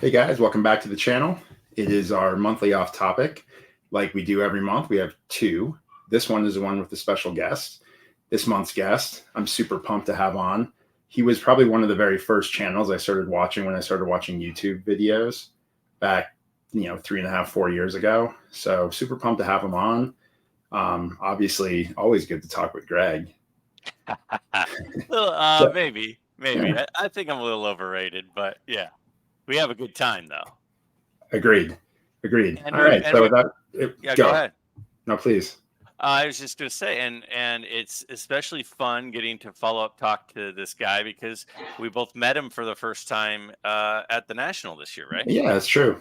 Hey guys, welcome back to the channel. It is our monthly off topic. Like we do every month, we have two. This one is the one with the special guest. This month's guest, I'm super pumped to have on. He was probably one of the very first channels I started watching when I started watching YouTube videos back, 3.5, 4 years ago. So super pumped to have him on. Obviously, always good to talk with Graig. Well, maybe. Yeah. I think I'm a little overrated, but yeah, we have a good time though. Agreed. And All right. So yeah, go go. ahead. No, please. I was just gonna say, and it's especially fun getting to follow up talk to this guy because we both met him for the first time at the National this year, right? Yeah, that's true.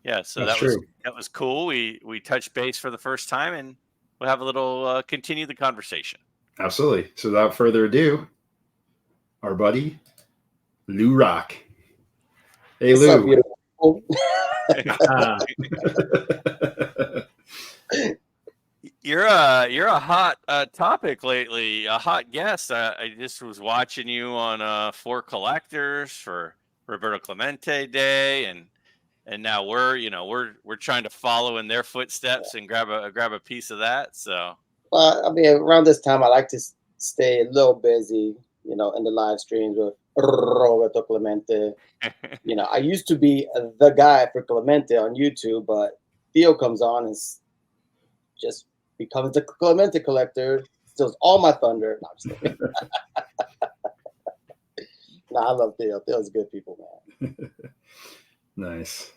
Yeah, so That's true. that was cool. We touched base for the first time, and we'll have a little continue the conversation. Absolutely. So without further ado, our buddy Lou Rock. Hey, What's up, Lou. beautiful? You're a hot topic lately, a hot guest. I just was watching you on For Collectors for Roberto Clemente Day, and now we're trying to follow in their footsteps and grab a piece of that. So I mean, around this time, I like to stay a little busy, in the live streams with Roberto Clemente. I used to be the guy for Clemente on YouTube, but Theo comes on and just becomes the Clemente collector, steals all my thunder. No, I'm just kidding. No, I love Theo. Theo's good people, man. Nice.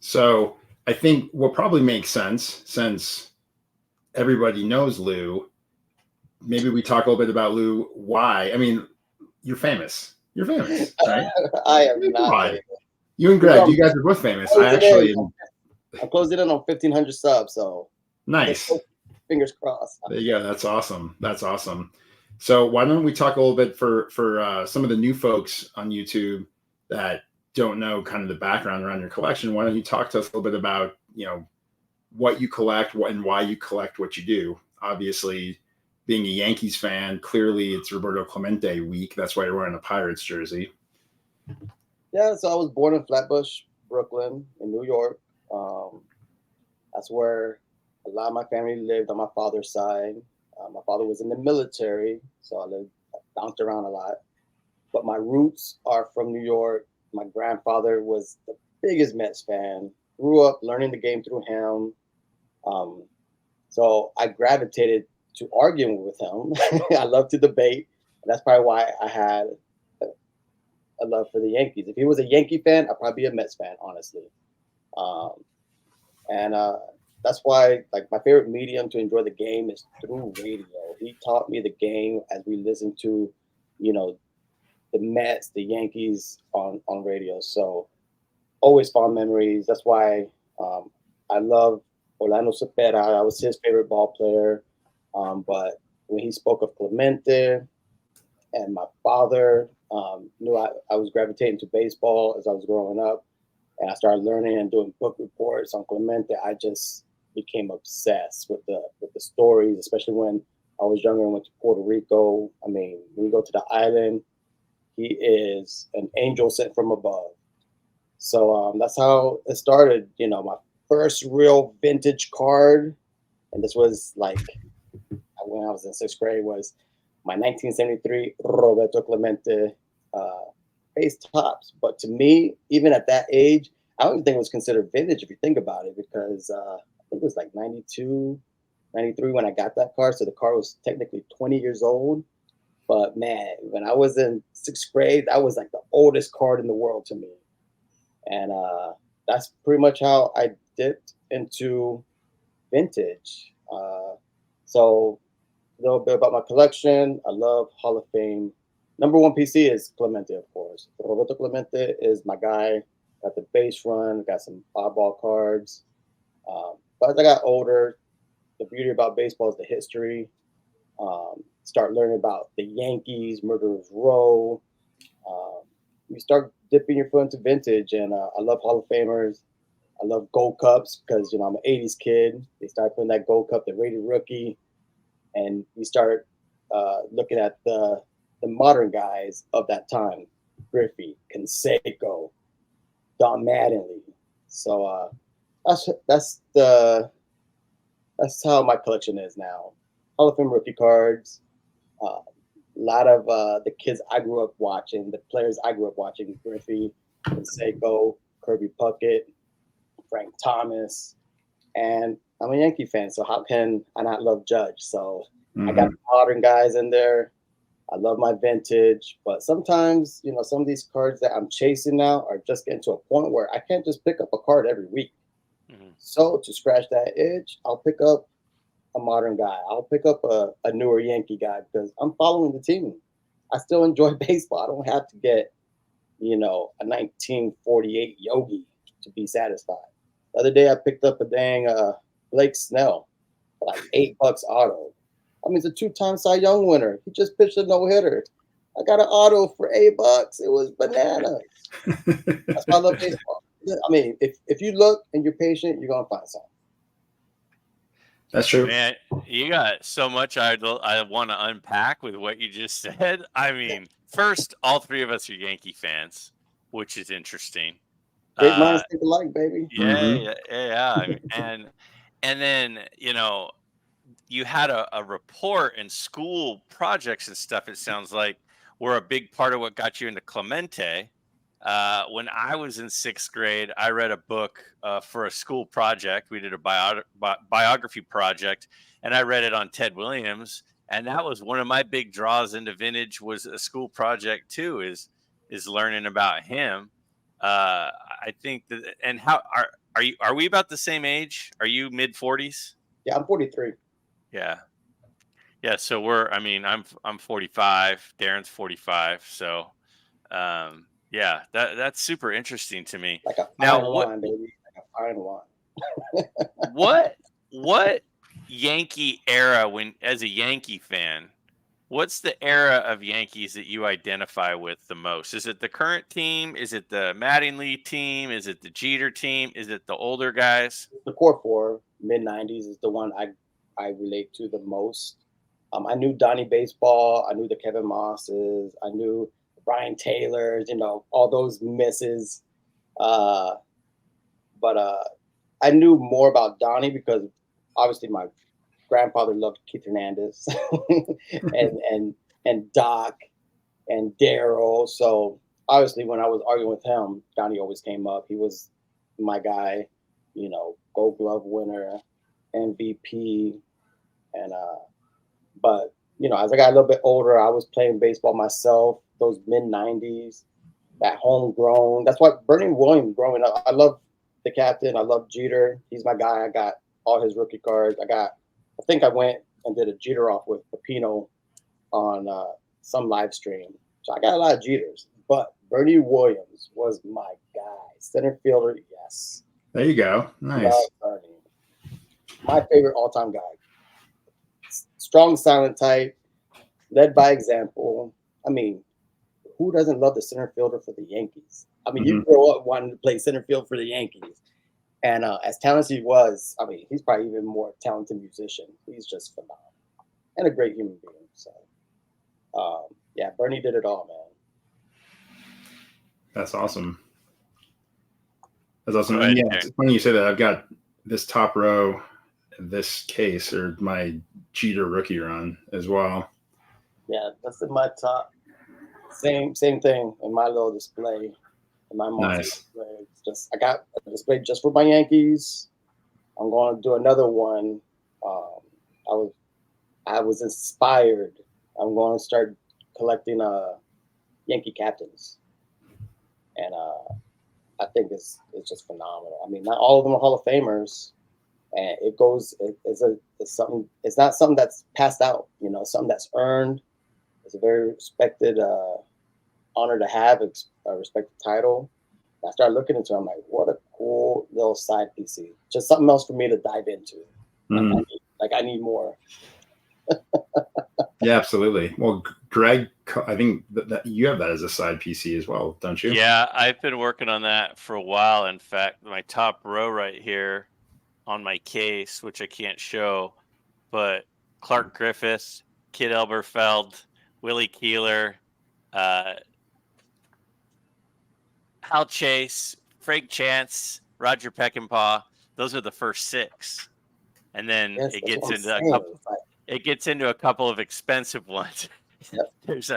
So I think what probably makes sense, since everybody knows Lou, maybe we talk a little bit about Lou. Why? I mean, you're famous. Right? I am not Why? famous. You and Greg, you guys are both famous. I'm closing in on 1,500 subs, so nice. Fingers crossed. There you go. That's awesome. So why don't we talk a little bit for some of the new folks on YouTube that don't know kind of the background around your collection? Why don't you talk to us a little bit about, what you collect and why you collect what you do? Obviously, being a Yankees fan, clearly it's Roberto Clemente week. That's why you're wearing a Pirates jersey. Yeah, so I was born in Flatbush, Brooklyn, in New York. That's where a lot of my family lived on my father's side. My father was in the military, so I bounced around a lot. But my roots are from New York. My grandfather was the biggest Mets fan. Grew up learning the game through him. So I gravitated to arguing with him. I love to debate. And that's probably why I had a love for the Yankees. If he was a Yankee fan, I'd probably be a Mets fan, honestly. And that's why, like, my favorite medium to enjoy the game is through radio. He taught me the game as we listened to, the Mets, the Yankees on radio. So always fond memories. That's why I love Orlando Cepeda. I was his favorite ball player. But when he spoke of Clemente and my father knew I was gravitating to baseball as I was growing up, and I started learning and doing book reports on Clemente, I just became obsessed with the stories, especially when I was younger and went to Puerto Rico. I mean, when we go to the island, he is an angel sent from above. So that's how it started. My first real vintage card, and this was like when I was in 6th grade, was my 1973 Roberto Clemente base tops. But to me, even at that age, I don't even think it was considered vintage if you think about it, because I think it was like 92, 93 when I got that card. So the card was technically 20 years old. But man, when I was in 6th grade, that was like the oldest card in the world to me. And that's pretty much how I dipped into vintage. So a little bit about my collection. I love Hall of Fame. Number one PC is Clemente, of course. Roberto Clemente is my guy. Got the base run, got some oddball cards. But as I got older, the beauty about baseball is the history. Start learning about the Yankees, Murderers Row. You start dipping your foot into vintage, and I love Hall of Famers. I love Gold Cups because I'm an '80s kid. They start putting that Gold Cup, the rated rookie, and we start looking at the modern guys of that time: Griffey, Canseco, Don Mattingly. So that's how my collection is now. Hall of Fame rookie cards. A lot of the kids I grew up watching, the players I grew up watching: Griffey, Canseco, Kirby Puckett, Frank Thomas, and I'm a Yankee fan, so how can I not love Judge? So I got modern guys in there. I love my vintage, but sometimes, some of these cards that I'm chasing now are just getting to a point where I can't just pick up a card every week. So to scratch that itch, I'll pick up a modern guy. I'll pick up a newer Yankee guy because I'm following the team. I still enjoy baseball. I don't have to get, a 1948 Yogi to be satisfied. The other day I picked up a dang Blake Snell for like $8 auto. I mean, it's a 2-time Cy Young winner. He just pitched a no-hitter. I got an auto for $8. It was bananas. That's why I love baseball. I mean, if you look and you're patient, you're gonna find something. That's true. Man, you got so much I want to unpack with what you just said. I mean, first, all three of us are Yankee fans, which is interesting. Great minds think alike, baby. Yeah. And then, you had a report and school projects and stuff, it sounds like, were a big part of what got you into Clemente. When I was in 6th grade, I read a book for a school project. We did a biography project, and I read it on Ted Williams. And that was one of my big draws into vintage, was a school project too, is learning about him. I think that, and how are we about the same age? Are you mid 40s? Yeah, I'm 43. Yeah. So I'm 45. Darren's 45. So, yeah, that's super interesting to me. Like a fine wine, baby. Like a fine wine. What Yankee era, when as a Yankee fan, what's the era of Yankees that you identify with the most? Is it the current team? Is it the Mattingly team? Is it the Jeter team? Is it the older guys? The core four, mid-90s, is the one I relate to the most. I knew Donnie Baseball. I knew the Kevin Mosses. I knew Brian Taylors, all those misses. But I knew more about Donnie because obviously my grandfather loved Keith Hernandez and Doc and Daryl. So obviously when I was arguing with him, Donnie always came up. He was my guy, Gold Glove winner, MVP. And but as I got a little bit older, I was playing baseball myself, those mid-90s, that homegrown. That's why Bernie Williams growing up, I love the captain. I love Jeter. He's my guy. I got all his rookie cards. I think I went and did a Jeter off with Pepino on some live stream. So I got a lot of Jeters. But Bernie Williams was my guy. Center fielder, yes. There you go. Nice. Bernie. My favorite all-time guy. Strong, silent type, led by example. I mean, who doesn't love the center fielder for the Yankees? I mean, you grow up wanting to play center field for the Yankees. And as talented as he was, I mean, he's probably even more talented musician. He's just phenomenal and a great human being. So, yeah, Bernie did it all, man. That's awesome. And yeah, it's funny you say that. I've got this top row, this case, or my Jeter rookie run as well. Yeah, that's in my top. Same thing in my little display. In my display. It's just I got a display just for my Yankees. I'm going to do another one. I was inspired. I'm going to start collecting Yankee captains, and I think it's just phenomenal. I mean, not all of them are Hall of Famers, and it's something. It's not something that's passed out. Something that's earned. It's a very respected honor to have, a respected title. I started looking into it. I'm like, what a cool little side PC. Just something else for me to dive into. I need more. Yeah, absolutely. Well, Greg, I think that you have that as a side PC as well, don't you? Yeah, I've been working on that for a while. In fact, my top row right here on my case, which I can't show, but Clark Griffith, Kid Elberfeld, Willie Keeler, Hal Chase, Frank Chance, Roger Peckinpah. Those are the first 6, and then Yes, it that's gets what I'm into a saying. couple. It's like, It gets into a couple of expensive ones. yep. there's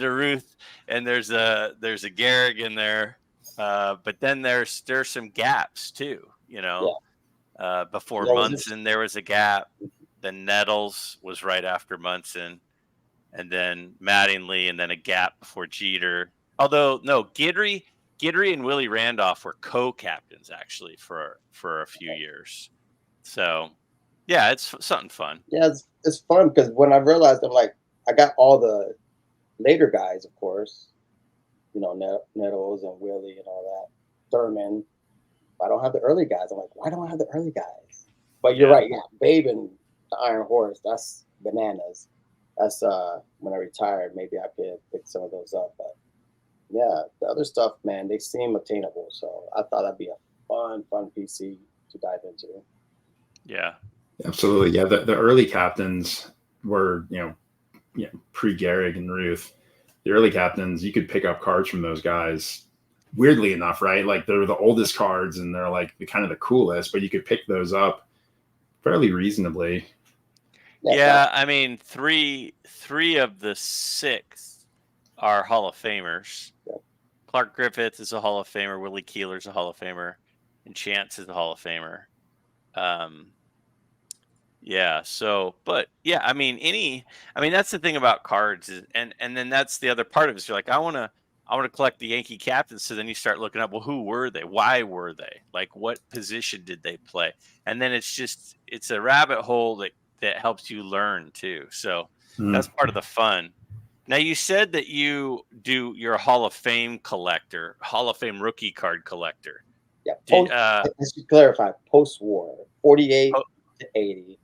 a Ruth, and there's a Gehrig in there, but then there's some gaps too. Before Yeah, was this, Munson there was a gap. Then Nettles was right after Munson, and then Mattingly, and then a gap before Jeter. Although no, Gidry and Willie Randolph were co-captains actually for a few years. So yeah, it's something fun. yeah, it's fun because when I realized, I'm like, I got all the later guys, of course, Nettles and Willie and all that, Thurman. But I don't have the early guys. I'm like, why don't I have the early guys? But you're Yeah. right. Yeah, Babe and the Iron Horse. That's bananas. That's when I retired. Maybe I could pick some of those up. But yeah, the other stuff, man, they seem attainable. So I thought that'd be a fun PC to dive into. Yeah. Absolutely. Yeah. The early captains were, pre Gehrig and Ruth. The early captains, you could pick up cards from those guys. Weirdly enough, right? Like they're the oldest cards and they're like the kind of the coolest, but you could pick those up fairly reasonably. Yeah, I mean, three of the 6 are Hall of Famers. Yeah. Clark Griffith is a Hall of Famer. Willie Keeler's a Hall of Famer, and Chance is a Hall of Famer. Yeah. So, but yeah, I mean, that's the thing about cards, and then that's the other part of it. Is you're like, I want to collect the Yankee captains. So then you start looking up, well, who were they? Why were they? Like, what position did they play? And then it's a rabbit hole that helps you learn too. So that's part of the fun. Now, you said that you're a Hall of Fame collector, Hall of Fame rookie card collector. Yeah. Let's clarify. Post-war, 48 to 80.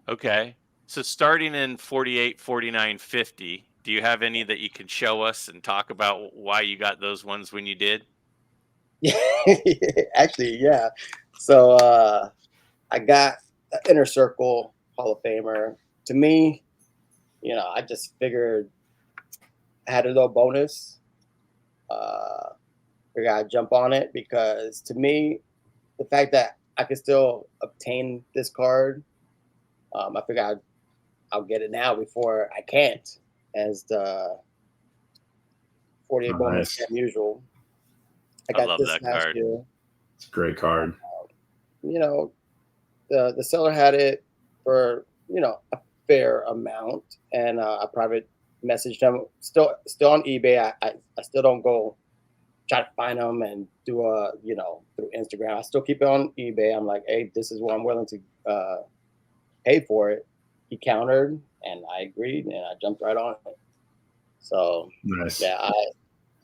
Okay. So starting in 48, 49, 50, do you have any that you can show us and talk about why you got those ones when you did? Yeah, actually, yeah. So I got the Inner Circle Hall of Famer. To me, I just figured I had a little bonus. Figured I'd jump on it because to me, the fact that I could still obtain this card, I figured I'll get it now before I can't, as the 48 bonus as usual. I love that card. Year. It's a great card. The seller had it for a fair amount, and I private messaged them. Still on eBay. I still don't go try to find them and do through Instagram. I still keep it on eBay. I'm like, hey, this is what I'm willing to pay for it. He countered, and I agreed, and I jumped right on it. So nice. Yeah,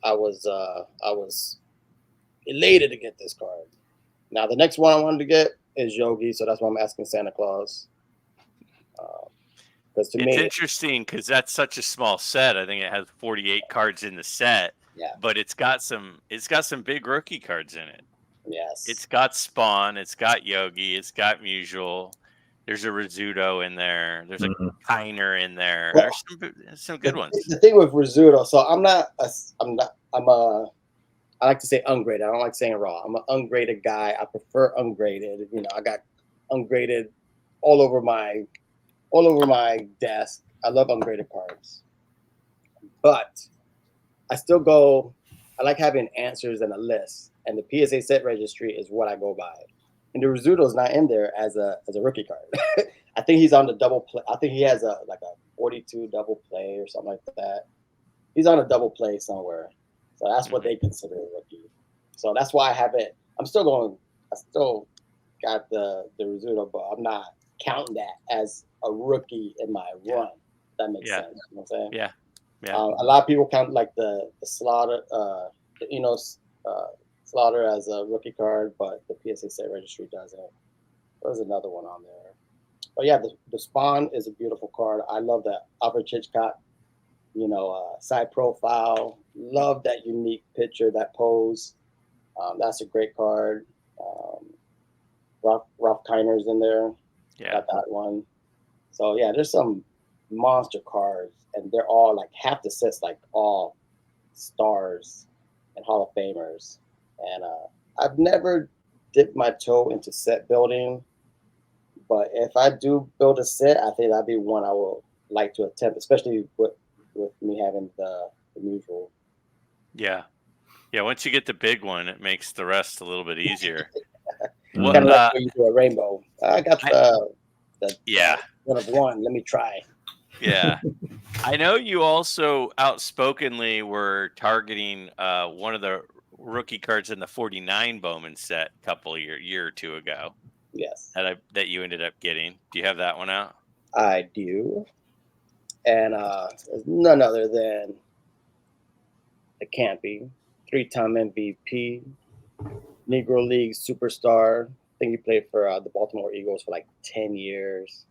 I was elated to get this card. Now the next one I wanted to get is Yogi, so that's why I'm asking Santa Claus. Because to me, it's interesting because that's such a small set. I think it has 48 cards in the set. Yeah. But it's got some big rookie cards in it. Yes. It's got Spawn. It's got Yogi. It's got Musial. There's a Rizzuto in there. There's a Kiner in there. Well, there's some good ones. The thing with Rizzuto, so I like to say ungraded. I don't like saying raw. I'm an ungraded guy. I prefer ungraded. I got ungraded all over my desk. I love ungraded cards. But I still go, I like having answers and a list. And the PSA set registry is what I go by. And the Rizzuto's not in there as a rookie card. I think he's on the double play. I think he has a 42 double play or something like that. He's on a double play somewhere. So that's what they consider a rookie. So that's why I have it. I still got the Rizzuto, but I'm not counting that as a rookie in my run. If that makes sense. You know what I'm saying? Yeah. Yeah. A lot of people count like the Slaughter, Slaughter as a rookie card, but the PSA set registry doesn't. There's another one on there. But yeah, the Spawn is a beautiful card. I love that Albert Hitchcock, side profile. Love that unique picture, that pose. That's a great card. Ralph Kiner's in there. Yeah. Got that one. So yeah, there's some monster cards, and they're all like half the sets, like all stars and Hall of Famers. And I've never dipped my toe into set building, but if I do build a set, I think that'd be one I would like to attempt, especially with me having the mutual. Yeah. Yeah. Once you get the big one, it makes the rest a little bit easier. Kind What? of like when you do a rainbow. I got I, the yeah. one of one. Let me try. Yeah. I know you also outspokenly were targeting one of the rookie cards in the 49 Bowman set a couple of year or two ago Yes, that you ended up getting. Do you have that one out? I do, and there's none other than the Campy, three-time MVP, Negro League superstar. I think he played for the Baltimore Eagles for like 10 years.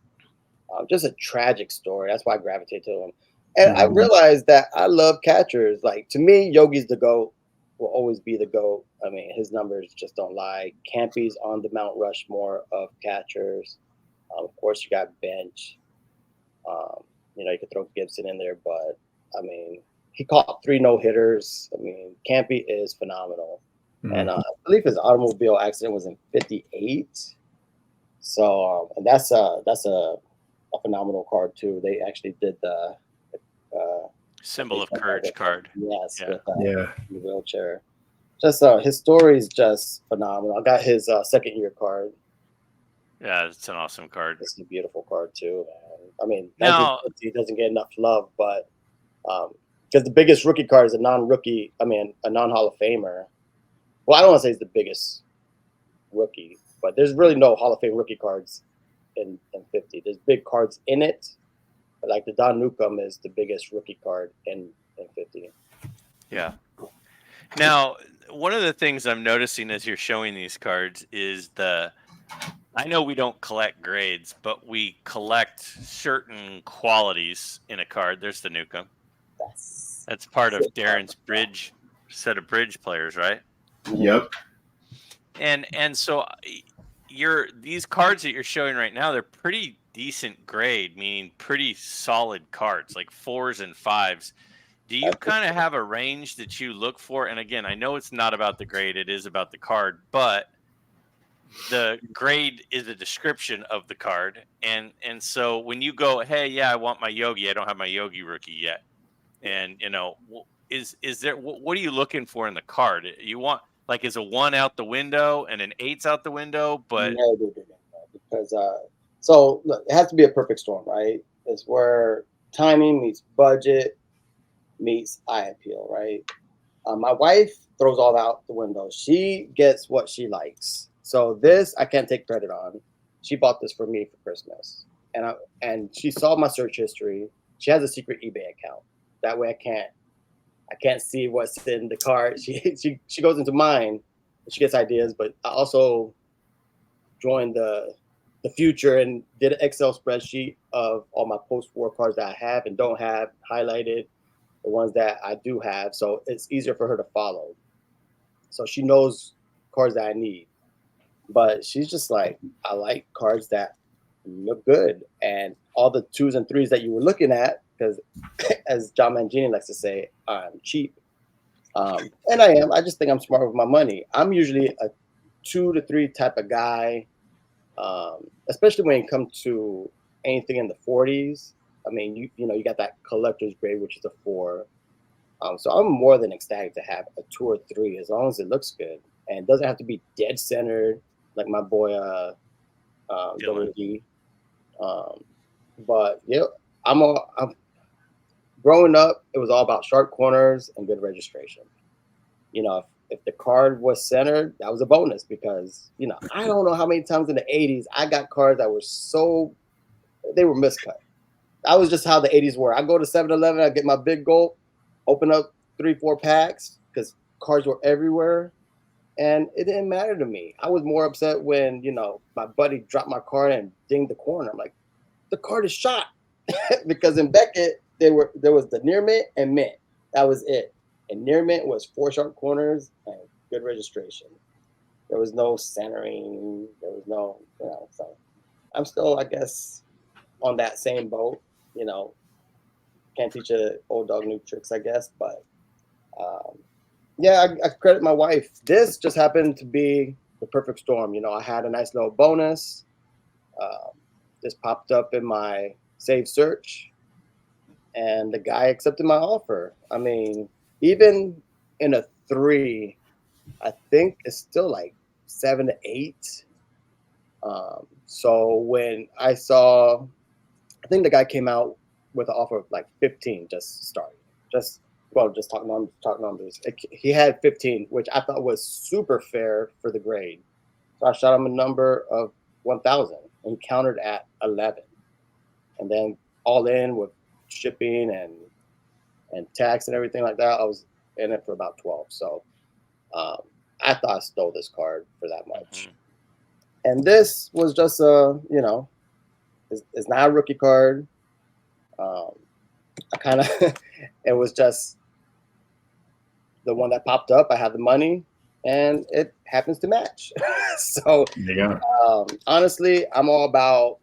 Just a tragic story. That's why I gravitate to him. And I realized that I love catchers. Like, to me, Yogi's the GOAT, will always be the GOAT. I mean, his numbers just don't lie. Campy's on the Mount Rushmore of catchers. Of course, you got Bench. You could throw Gibson in there, but I mean, he caught 3 no-hitters. I mean, Campy is phenomenal. And I believe his automobile accident was in '58. So, and that's a phenomenal card too. They actually did the Symbol of Courage card. Yes, Yeah. with the wheelchair. Just his story is just phenomenal. I got his second year card. Yeah, it's an awesome card. It's a beautiful card too, man. I mean, Now, 1950 doesn't get enough love, but because the biggest rookie card is a non-rookie. I mean, a non-Hall of Famer. Well, I don't want to say it's the biggest rookie, but there's really no Hall of Fame rookie cards in 50. There's big cards in it, but like the Don Newcomb is the biggest rookie card in 50. yeah. Now, one of the things I'm noticing as you're showing these cards is I know we don't collect grades, but we collect certain qualities in a card. There's the Newcomb. That's part of Darren's bridge set of bridge players, right? Yep. And so these cards that you're showing right now, they're pretty decent grade, meaning pretty solid cards, like 4s and 5s. Do you kind of have a range that you look for? And again, I know it's not about the grade, it is about the card, but the grade is a description of the card. And so when you go, hey, yeah, I want my Yogi, I don't have my Yogi rookie yet. And is there what are you looking for in the card? You want, like, is a 1 out the window and an 8's out the window? But No, because so look, it has to be a perfect storm, right? It's where timing meets budget meets eye appeal, right? My wife throws all that out the window. She gets what she likes. So this I can't take credit on. She bought this for me for Christmas, and she saw my search history. She has a secret eBay account. That way I can't see what's in the card. She goes into mine. And she gets ideas, but I also joined the future and did an Excel spreadsheet of all my post-war cards that I have and don't have, highlighted the ones that I do have, so it's easier for her to follow. So she knows cards that I need, but she's just like, I like cards that look good, and all the 2s and 3s that you were looking at, because as John Mangini likes to say, I'm cheap, and I am. I just think I'm smart with my money. I'm usually a 2 to 3 type of guy, especially when it comes to anything in the 40s. I mean, you got that collector's grade, which is a 4. So I'm more than ecstatic to have a 2 or 3 as long as it looks good and it doesn't have to be dead centered like my boy WD. But yeah, I'm growing up. It was all about sharp corners and good registration. If the card was centered, that was a bonus because I don't know how many times in the '80s I got cards that were they were miscut. That was just how the '80s were. I go to 7-Eleven, I get my big gulp, open up 3-4 packs because cards were everywhere, and it didn't matter to me. I was more upset when my buddy dropped my card and dinged the corner. I'm like, the card is shot because in Beckett there was the near mint and mint. That was it. And near mint was 4 sharp corners and good registration. There was no centering. There was no So I'm still, I guess, on that same boat. You know, can't teach a old dog new tricks, I guess, but Yeah, I credit my wife. This just happened to be the perfect storm. I had a nice little bonus. Um, this popped up in my save search, and the guy accepted my offer. I mean, even in a 3, I think it's still like 7 to 8. So when I saw, I think the guy came out with an offer of like 15 just starting. Just talking numbers. He had 15, which I thought was super fair for the grade. So I shot him a number of 1,000 and he countered at 11. And then all in with shipping and tax and everything like that, I was in it for about 12. So um, I thought I stole this card for that much. And this was just it's not a rookie card. I kind of it was just the one that popped up. I had the money, and it happens to match. So There you go. honestly, I'm all about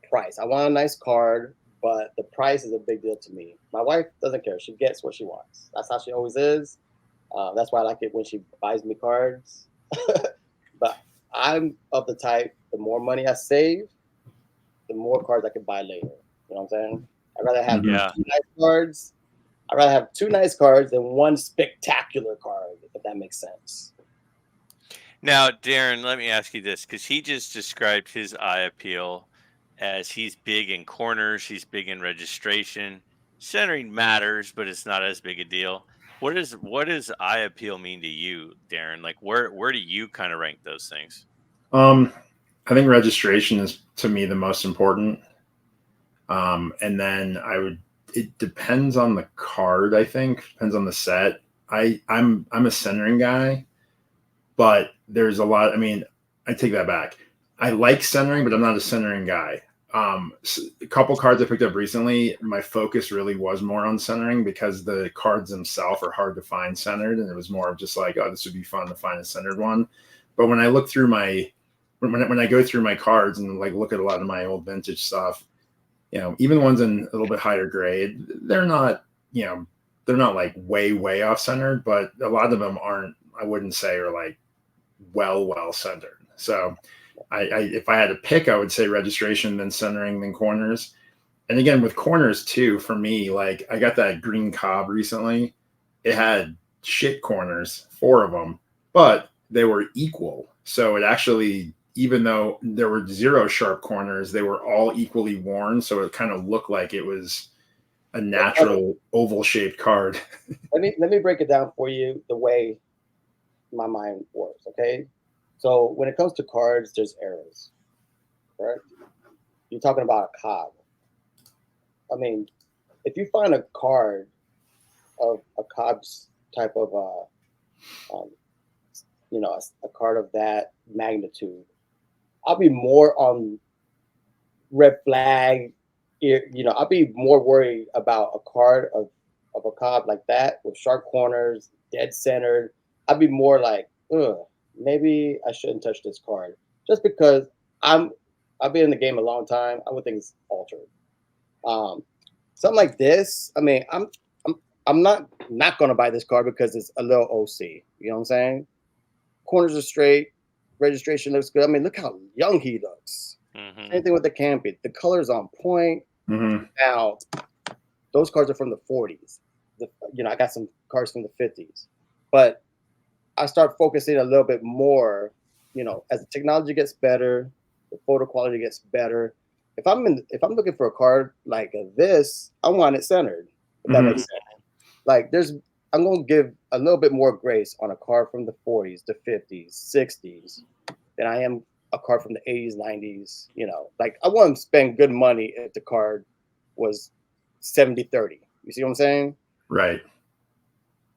price. I want a nice card, but the price is a big deal to me. My wife doesn't care; she gets what she wants. That's how she always is. That's why I like it when she buys me cards. But I'm of the type: the more money I save, the more cards I can buy later. You know what I'm saying? I'd rather have Mhm. Yeah. 2 nice cards. I'd rather have 2 nice cards than one spectacular card, if that makes sense. Now, Darren, let me ask you this, because he just described his eye appeal as he's big in corners, he's big in registration. Centering matters, but it's not as big a deal. What does eye appeal mean to you, Darren? Like where do you kind of rank those things? Um, I think registration is to me the most important. And then it depends on the card, I think, depends on the set. I'm a centering guy, but there's a lot. I mean, I take that back. I like centering, but I'm not a centering guy. A couple cards I picked up recently, my focus really was more on centering because the cards themselves are hard to find centered, and it was more of just like, oh, this would be fun to find a centered one. But when I look through when I go through my cards and like look at a lot of my old vintage stuff, even the ones in a little bit higher grade, they're not, they're not like way off centered, but a lot of them aren't. I wouldn't say are like well centered. So if I had to pick, I would say registration, then centering, then corners. And again, with corners too, for me, like I got that green cob recently. It had shit corners, 4 of them, but they were equal. So it actually, even though there were 0 sharp corners, they were all equally worn. So it kind of looked like it was a Okay, natural oval shaped card. let me break it down for you the way my mind works. Okay, so when it comes to cards, there's eras, correct? You're talking about a cog. I mean, if you find a card of a Cobb's type of um, a card of that magnitude, I'll be more on red flag. I'll be more worried about a card of a Cobb like that with sharp corners, dead centered. I'd be more like, ugh, maybe I shouldn't touch this card just because I'm I've been in the game a long time. I would think it's altered. Um, Something like this. I mean, I'm I'm not gonna buy this card because it's a little OC. You know what I'm saying? Corners are straight, registration looks good. I mean, look how young he looks. Hmm. Same thing with the Campy. The color's on point. Mm-hmm. Now, those cards are from the 40s. I got some cards from the 50s, but I start focusing a little bit more. As the technology gets better, the photo quality gets better. If I'm looking for a card like this, I want it centered. If that Mm-hmm. makes sense. Like I'm gonna give a little bit more grace on a card from the 40s, the 50s, 60s than I am a card from the 80s, 90s. Like I want to spend good money if the card was 70-30. You see what I'm saying? Right.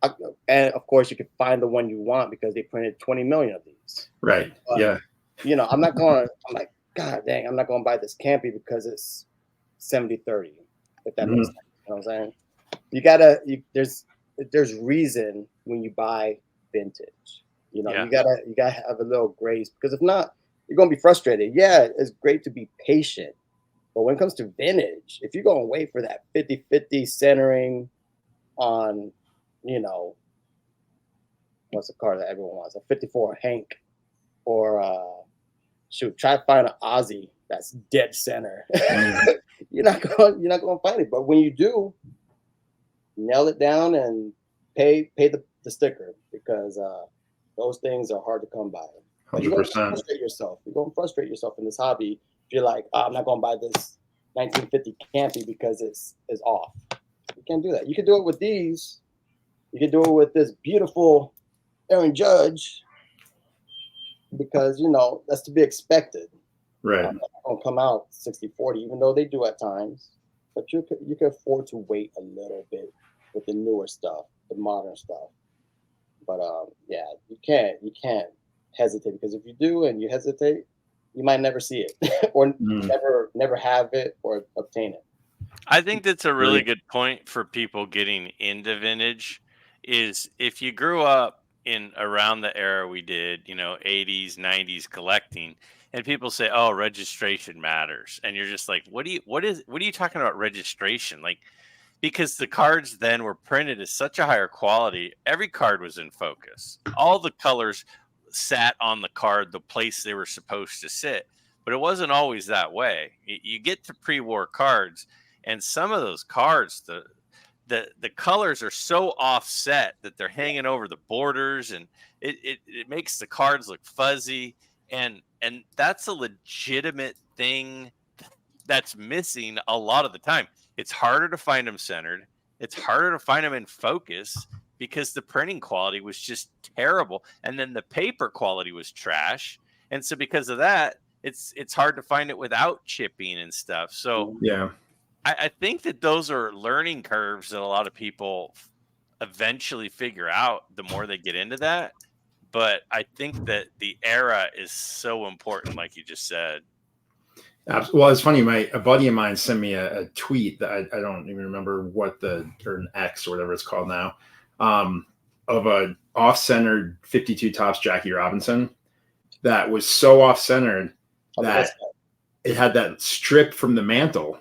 I, and of course, you can find the one you want because they printed 20 million of these. Right. But Yeah. I'm not going. I'm like, God dang, I'm not going to buy this Campy because it's 70-30. If that makes Mm-hmm. sense, you know what I'm saying? You gotta. There's reason when you buy vintage. Yeah. You gotta have a little grace because if not, you're gonna be frustrated. Yeah, it's great to be patient, but when it comes to vintage, if you're gonna wait for that 50-50 centering on, you know, what's the car that everyone wants? A 54 Hank, or try to find an Aussie that's dead center. You're not going to find it. But when you do, nail it down and pay the sticker, because those things are hard to come by. But you're going to 100%. frustrate yourself. You're going to frustrate yourself in this hobby if you're like, oh, I'm not going to buy this 1950 Campy because it's off. You can't do that. You can do it with these. You can do it with this beautiful Aaron Judge, because that's to be expected. Right. Don't come out 60-40, even though they do at times. But you can afford to wait a little bit with the newer stuff, the modern stuff. But yeah, you can't hesitate, because if you do and you hesitate, you might never see it or never have it or obtain it. I think that's a really good point for people getting into vintage. Is if you grew up in around the era we did, 80s, 90s collecting, and people say, "Oh, registration matters," and you're just like, what are you talking about registration? Like, because the cards then were printed at such a higher quality, every card was in focus. All the colors sat on the card the place they were supposed to sit, but it wasn't always that way. You get to pre-war cards, and some of those cards, the colors are so offset that they're hanging over the borders, and it makes the cards look fuzzy, and that's a legitimate thing that's missing a lot of the time. It's harder to find them centered. It's harder to find them in focus because the printing quality was just terrible, and then the paper quality was trash. And so because of that, it's hard to find it without chipping and stuff. So yeah, I think that those are learning curves that a lot of people eventually figure out the more they get into that. But I think that the era is so important, like you just said. Well, it's funny. A buddy of mine sent me a tweet that I don't even remember or an X or whatever it's called now, of a off-centered 52 Topps Jackie Robinson that was so off-centered that it had that strip from the mantle,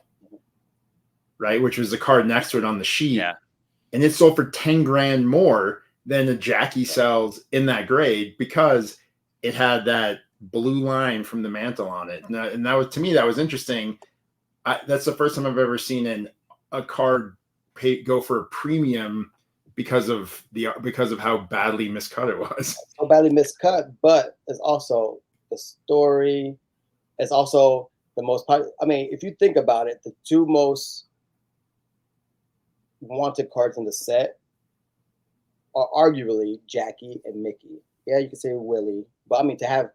right, which was the card next to it on the sheet. Yeah. And it sold for 10 grand more than the Jackie sells in that grade, because it had that blue line from the mantle on it. And that was, to me, that was interesting. That's the first time I've ever seen a card go for a premium because of how badly miscut it was. So badly miscut, but it's also the story. It's also the most popular. I mean, if you think about it, the two most wanted cards in the set are arguably Jackie and Mickey. Yeah, you can say Willie, but I mean, to have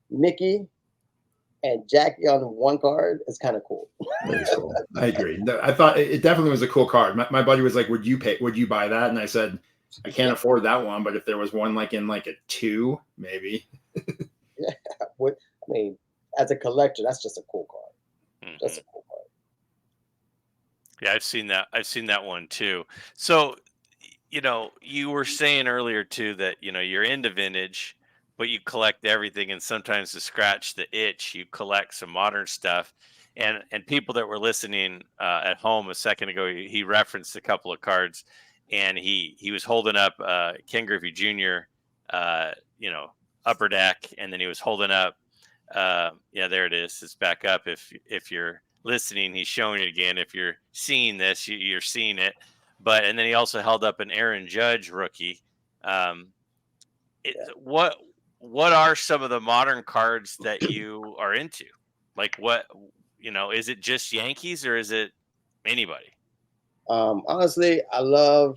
Mickey and Jackie on one card is kind of cool. Cool. I agree. I thought it definitely was a cool card. My buddy was like, would you buy that? And I said, I can't afford that one, but if there was one in a 2, maybe. Yeah. I mean, as a collector, that's just a cool card. That's a cool card. Yeah, I've seen that. I've seen that one too. So, you were saying earlier too that, you're into vintage, but you collect everything, and sometimes to scratch the itch, you collect some modern stuff. And people that were listening at home a second ago, he referenced a couple of cards, and he was holding up Ken Griffey Jr. Upper Deck, and then he was holding up there it is. It's back up. If you're listening, he's showing it again. If you're seeing this, you're seeing it. And then he also held up an Aaron Judge rookie. What are some of the modern cards that you are into? Like, what, is it just Yankees, or is it anybody? Honestly, I love,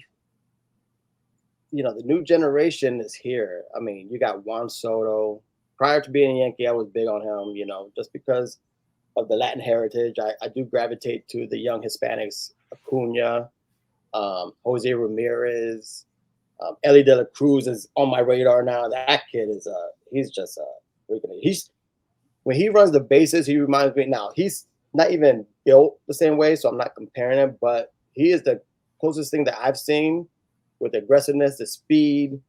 the new generation is here. I mean, you got Juan Soto. Prior to being a Yankee, I was big on him, just because of the Latin heritage. I do gravitate to the young Hispanics, Acuna, Jose Ramirez. Ellie De La Cruz is on my radar now. That kid is he's just when he runs the bases, he reminds me. Now, he's not even built the same way, so I'm not comparing him, but he is the closest thing that I've seen with the aggressiveness, the speed,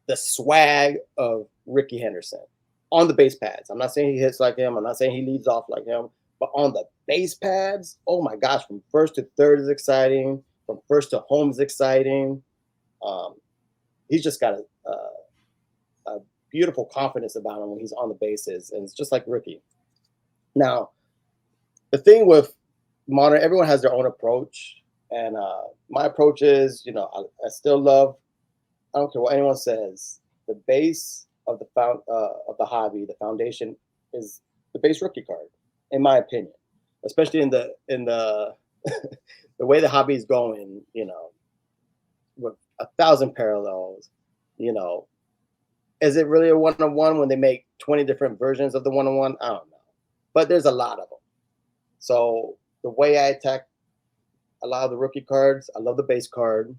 the swag of Ricky Henderson on the base pads. I'm not saying he hits like him. I'm not saying he leads off like him, but on the base pads, oh my gosh, from first to third is exciting. From first to home is exciting. He's just got beautiful confidence about him when he's on the bases, and it's just like Ricky. Now, the thing with modern, everyone has their own approach, and my approach is, I still love. I don't care what anyone says. The base of the hobby, the foundation, is the base rookie card, in my opinion. Especially in the the way the hobby is going, with 1,000 parallels, is it really a one-on-one when they make 20 different versions of the one-on-one? I don't know, but there's a lot of them. So the way I attack a lot of the rookie cards, I love the base card,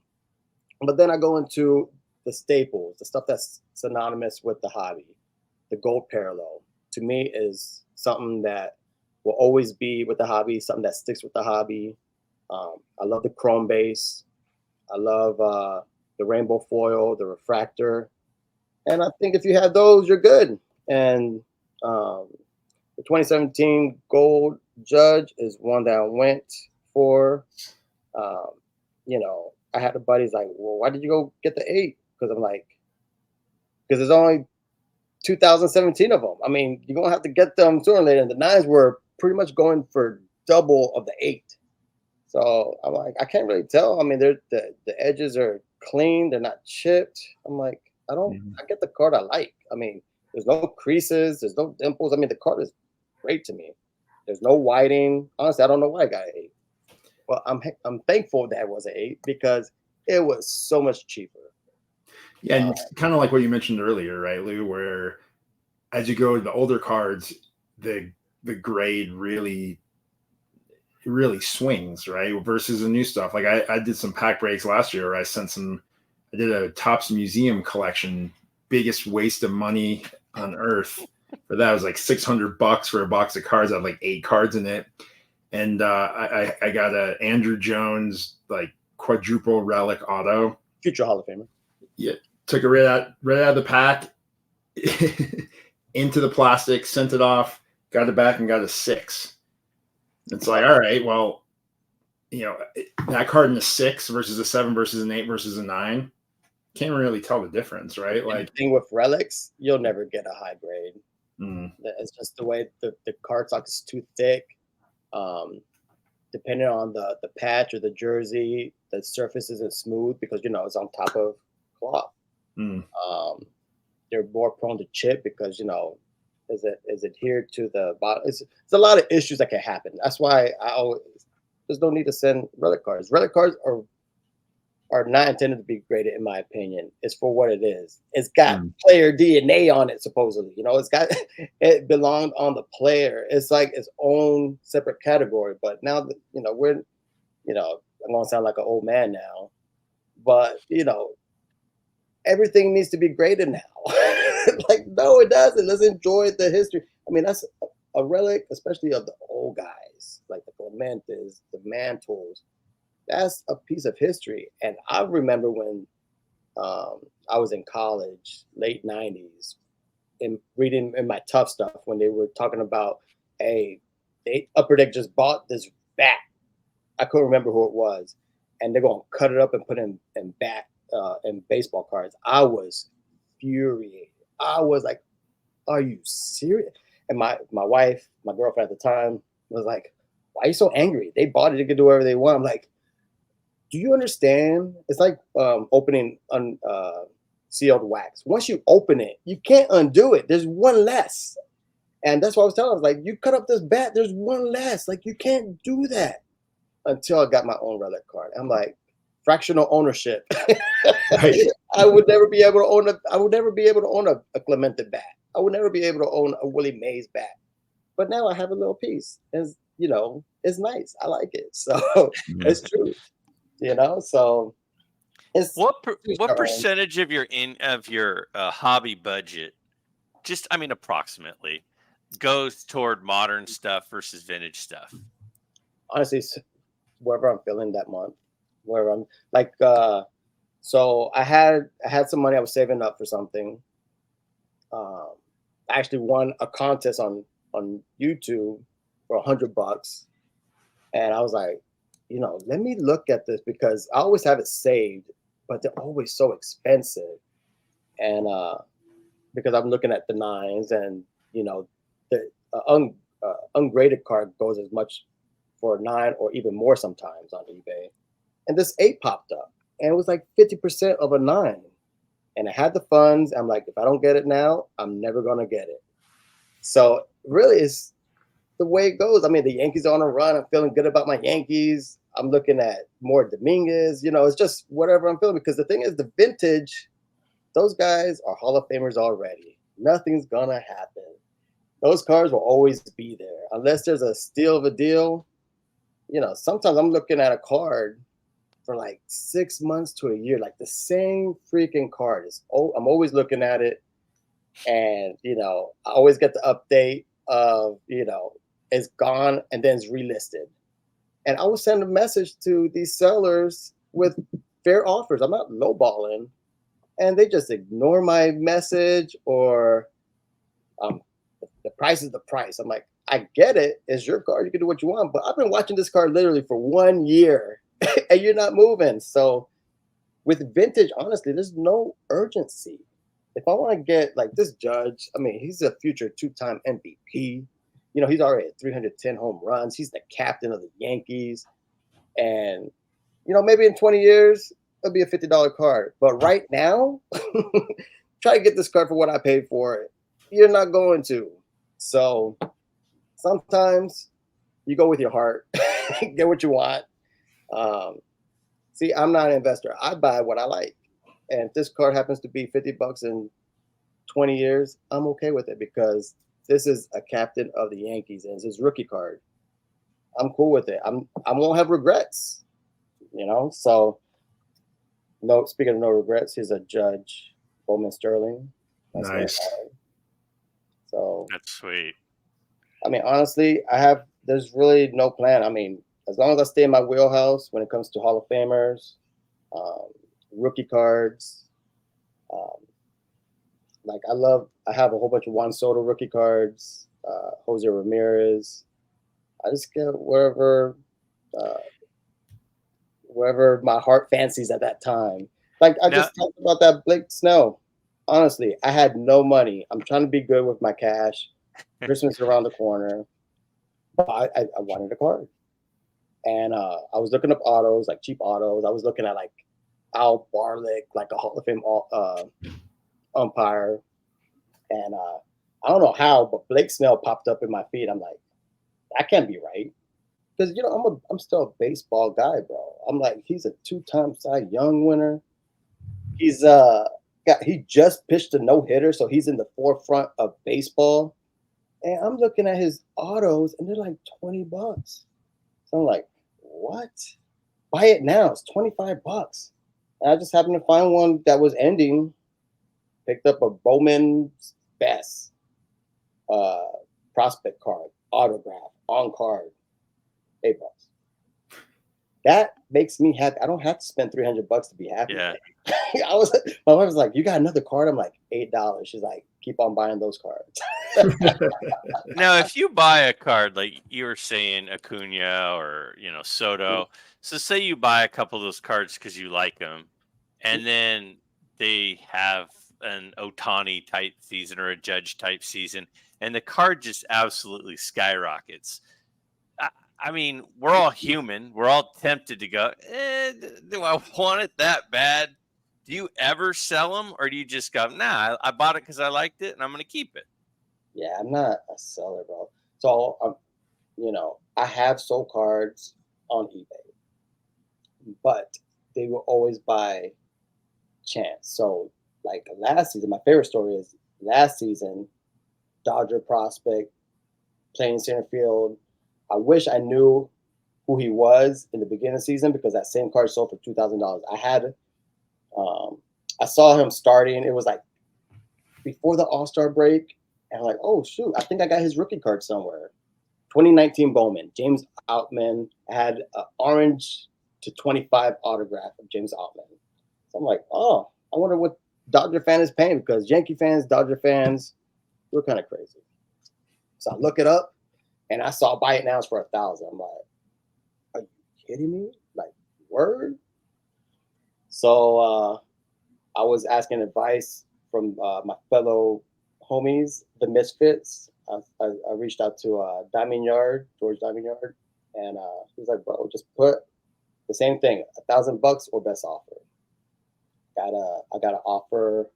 but then I go into the staples, the stuff that's synonymous with the hobby. The gold parallel, to me, is something that will always be with the hobby, something that sticks with the hobby. I love the chrome base. I love the rainbow foil, the refractor. And I think if you have those, you're good. And the 2017 gold judge is one that I went for. I had a buddy's like, well, why did you go get the 8? Because I'm like, because there's only 2017 of them. I mean, you're gonna have to get them sooner or later. And the 9s were pretty much going for double of the 8. So I'm like, I can't really tell. I mean, the edges are clean, they're not chipped. I'm like, I get the card I like. I mean, there's no creases, there's no dimples. I mean, the card is great to me. There's no whiting. Honestly, I don't know why I got an 8. Well, I'm thankful that it was an 8 because it was so much cheaper. Yeah, and it's kind of like what you mentioned earlier, right, Lou? Where as you go to the older cards, the grade really swings, right? Versus the new stuff. Like I did some pack breaks last year where I did a Topps Museum collection, biggest waste of money on earth. For that, it was like $600 for a box of cards. I had like 8 cards in it. And I got a Andrew Jones like quadruple relic auto. Future Hall of Famer. Yeah. Took it right out of the pack into the plastic, sent it off, got it back and got a 6. It's like, all right, well, that card in a 6 versus a 7 versus an 8 versus a 9, can't really tell the difference, right? Like, the thing with relics, you'll never get a high grade. It's just the way the cardstock is too thick. Depending on the patch or the jersey, the surface isn't smooth because it's on top of cloth. They're more prone to chip because is adhered to the bottom. It's a lot of issues that can happen. That's why there's no need to send relic cards. Relic cards are not intended to be graded, in my opinion. It's for what it is. It's got player DNA on it, supposedly. It belonged on the player. It's like its own separate category. But now that we're, I'm gonna sound like an old man now, but everything needs to be graded now. Like, no, it doesn't. Let's enjoy the history. I mean, that's a relic, especially of the old guys, like the Clementes, the Mantles. That's a piece of history. And I remember when I was in college, late 90s, and reading in my Tough Stuff when they were talking about, Upper Deck just bought this bat. I couldn't remember who it was. And they're going to cut it up and put in baseball cards. I was furious. I was like, are you serious? And my wife, my girlfriend at the time, was like, why are you so angry? They bought it. They could do whatever they want. I'm like, do you understand? It's like opening sealed wax. Once you open it, you can't undo it. There's one less. And that's what I was telling her. I was like, you cut up this bat, there's one less. Like, you can't do that. Until I got my own relic card. I'm like, fractional ownership. Right. I would never be able to own a Clemente bat. I would never be able to own a Willie Mays bat. But now I have a little piece. It's nice. I like it. So it's true. So it's what percentage of your hobby budget, just approximately, goes toward modern stuff versus vintage stuff? Honestly, wherever I'm feeling that month, where I'm like, so I had some money I was saving up for something. I actually won a contest on YouTube for $100, and I was like, let me look at this because I always have it saved, but they're always so expensive. And because I'm looking at the 9s, and the ungraded card goes as much for a 9 or even more sometimes on eBay. And this 8 popped up, and it was like 50% of a 9. And I had the funds. I'm like, if I don't get it now, I'm never gonna get it. So really, it's the way it goes. I mean, the Yankees are on a run. I'm feeling good about my Yankees. I'm looking at more Dominguez. It's just whatever I'm feeling. Because the thing is, the vintage, those guys are Hall of Famers already. Nothing's gonna happen. Those cards will always be there unless there's a steal of a deal. Sometimes I'm looking at a card for like 6 months to a year, like the same freaking card. I'm always looking at it, and I always get the update of it's gone and then it's relisted. And I will send a message to these sellers with fair offers. I'm not lowballing, and they just ignore my message, or the price is the price. I'm like, I get it. It's your card. You can do what you want. But I've been watching this card literally for 1 year and you're not moving. So with vintage, honestly, there's no urgency. If I want to get like this Judge, I mean, he's a future 2-time MVP. He's already at 310 home runs. He's the captain of the Yankees. And, maybe in 20 years, it'll be a $50 card. But right now, try to get this card for what I paid for it. You're not going to. So sometimes you go with your heart, get what you want. See, I'm not an investor. I buy what I like. And if this card happens to be $50 in 20 years, I'm okay with it because this is a captain of the Yankees and it's his rookie card. I'm cool with it. I won't have regrets, So, no. Speaking of no regrets, here's a Judge Bowman Sterling. Nice. So That's sweet. I mean, honestly, there's really no plan. I mean, as long as I stay in my wheelhouse when it comes to Hall of Famers, rookie cards, like I have a whole bunch of Juan Soto rookie cards, Jose Ramirez. I just get wherever my heart fancies at that time. Like I just talked about that Blake Snell. Honestly, I had no money. I'm trying to be good with my cash. Christmas is around the corner. But I wanted a card. And I was looking up autos, like cheap autos. I was looking at like Al Barlick, like a Hall of Fame umpire. And I don't know how, but Blake Snell popped up in my feed. I'm like, that can't be right. Because I'm still a baseball guy, bro. I'm like, he's a 2-time Cy Young winner. He's he just pitched a no-hitter, so he's in the forefront of baseball. And I'm looking at his autos, and they're like $20. So I'm like, what? Buy it now. It's $25. And I just happened to find one that was ending. Picked up a Bowman Best prospect card, autograph, on card, $8. That makes me happy. I don't have to spend $300 to be happy. Yeah. My wife was like, "You got another card?" I'm like, $8. She's like, "Keep on buying those cards." Now, if you buy a card like you were saying, Acuna or Soto, so say you buy a couple of those cards because you like them, and then they have an Otani type season or a Judge type season, and the card just absolutely skyrockets. I mean, we're all human. We're all tempted to go, do I want it that bad? Do you ever sell them, or do you just go, nah, I bought it because I liked it, and I'm going to keep it? Yeah, I'm not a seller, bro. So, I have sold cards on eBay, but they were always by chance. So, like last season, my favorite story is last season, Dodger prospect playing center field. I wish I knew who he was in the beginning of the season because that same card sold for $2,000. I saw him starting. It was like before the All-Star break. And I'm like, oh, shoot, I think I got his rookie card somewhere. 2019 Bowman, James Outman had an orange to 25 autograph of James Outman. So I'm like, oh, I wonder what Dodger fan is paying because Yankee fans, Dodger fans, we're kind of crazy. So I look it up and I saw buy it now it's for $1,000. I'm like, are you kidding me? Like, word? So I was asking advice from my fellow homies, the Misfits. I reached out to George Diamond Yard, and he's like, bro, just put the same thing, $1,000 or best offer. I got an offer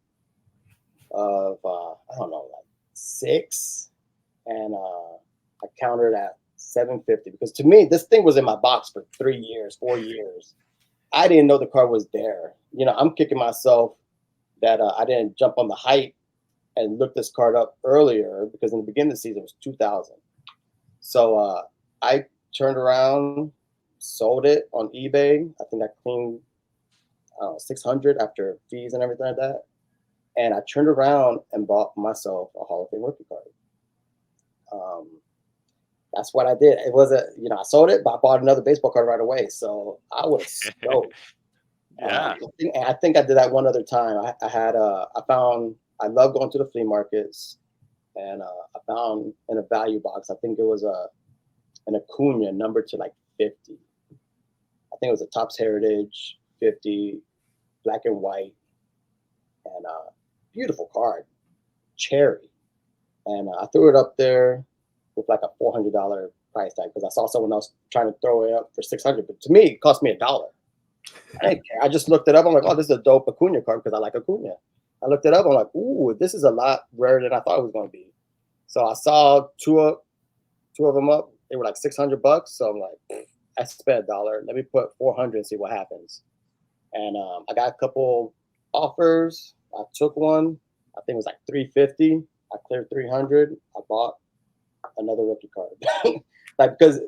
of I don't know, like 6, and I countered at 750 because to me this thing was in my box for 3 years, 4 years. I didn't know the car was there. You know, I'm kicking myself that I didn't jump on the hype and look this card up earlier because in the beginning of the season it was 2,000. So I turned around, sold it on eBay. I think I cleaned 600 after fees and everything like that. And I turned around and bought myself a Hall of Fame rookie card. That's what I did. It wasn't, you know, I sold it, but I bought another baseball card right away. So I was stoked. Yeah. I think I did that one other time. I love going to the flea markets, and I found in a value box, I think it was an Acuna numbered to like 50. I think it was a Topps Heritage 50, black and white, and beautiful card, cherry. And I threw it up there with like a $400 price tag because I saw someone else trying to throw it up for 600. But to me, it cost me $1. I didn't care. I just looked it up. I'm like, oh, this is a dope Acuna card because I like Acuna. I looked it up. I'm like, ooh, this is a lot rarer than I thought it was going to be. So I saw two of them up. They were like $600. So I'm like, I spent $1. Let me put 400 and see what happens. And I got a couple offers. I took one. I think it was like 350. I cleared 300. I bought another rookie card. Like, because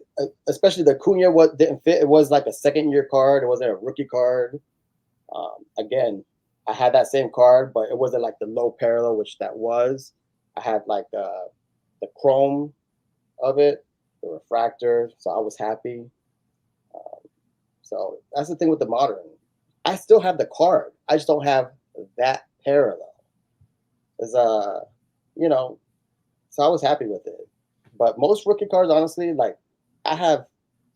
especially the Cunha, what didn't fit. It was like a 2nd-year card. It wasn't a rookie card. Again, I had that same card, but it wasn't like the low parallel, which that was. I had like the chrome of it, the refractor. So I was happy. So that's the thing with the modern. I still have the card. I just don't have that parallel. Because, you know, so I was happy with it. But most rookie cards, honestly, like I have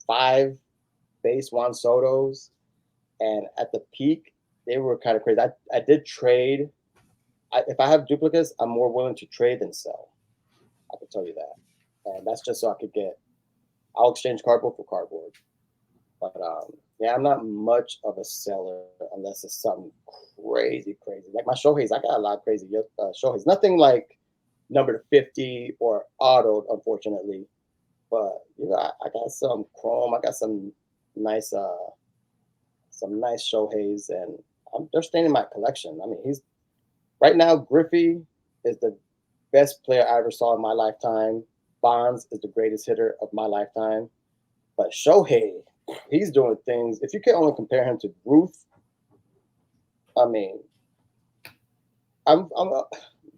5 base Juan Sotos, and at the peak, they were kind of crazy. I did trade. If I have duplicates, I'm more willing to trade than sell. I can tell you that. And that's just so I could I'll exchange cardboard for cardboard. But yeah, I'm not much of a seller unless it's something crazy. Like my Shohei's, I got a lot of crazy Shohei's. Nothing like number to 50 or autoed, unfortunately. But you know, I got some chrome. I got some nice Shohei's, and they're staying in my collection. I mean, he's right now. Griffey is the best player I ever saw in my lifetime. Bonds is the greatest hitter of my lifetime. But Shohei, he's doing things. If you can only compare him to Ruth, I mean,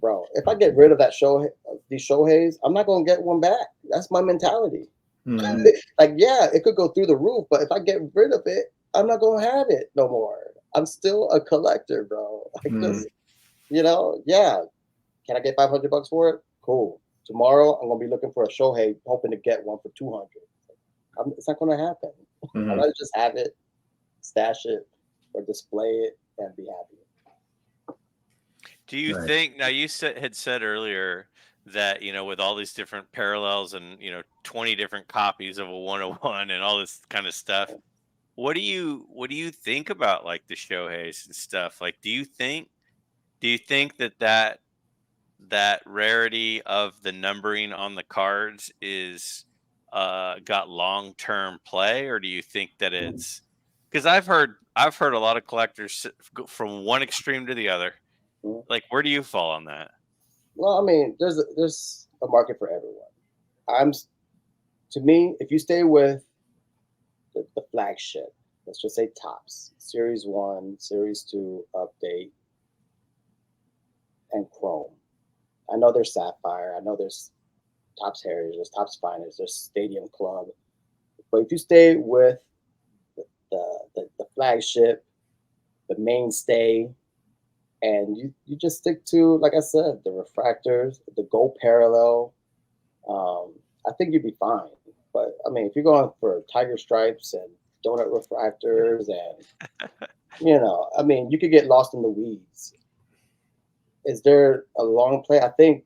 bro. If I get rid of these Shoheis, I'm not gonna get one back. That's my mentality. Mm-hmm. Like, yeah, it could go through the roof, but if I get rid of it, I'm not gonna have it no more. I'm still a collector, bro. Like this, you know, yeah. Can I get $500 for it? Cool. Tomorrow I'm gonna be looking for a Shohei, hoping to get one for 200. It's not gonna happen. Mm-hmm. I'd rather just have it, stash it, or display it, and be happy. Do you think now you had said earlier that, you know, with all these different parallels and, you know, 20 different copies of a 101 and all this kind of stuff, what do you think about like the Shoheis and stuff? Like, do you think that rarity of the numbering on the cards is got long-term play, or do you think that it's because I've heard a lot of collectors go from one extreme to the other. Like, where do you fall on that? Well, I mean, there's a market for everyone. To me, if you stay with the flagship, let's just say Topps, Series 1, Series 2, Update, and Chrome. I know there's Sapphire. I know there's Topps Heritage, there's Topps Finest, there's Stadium Club. But if you stay with the flagship, the mainstay, and you just stick to, like I said, the refractors, the gold parallel, I think you'd be fine. But I mean, if you're going for tiger stripes and donut refractors, and you know, I mean, you could get lost in the weeds. is there a long play? I think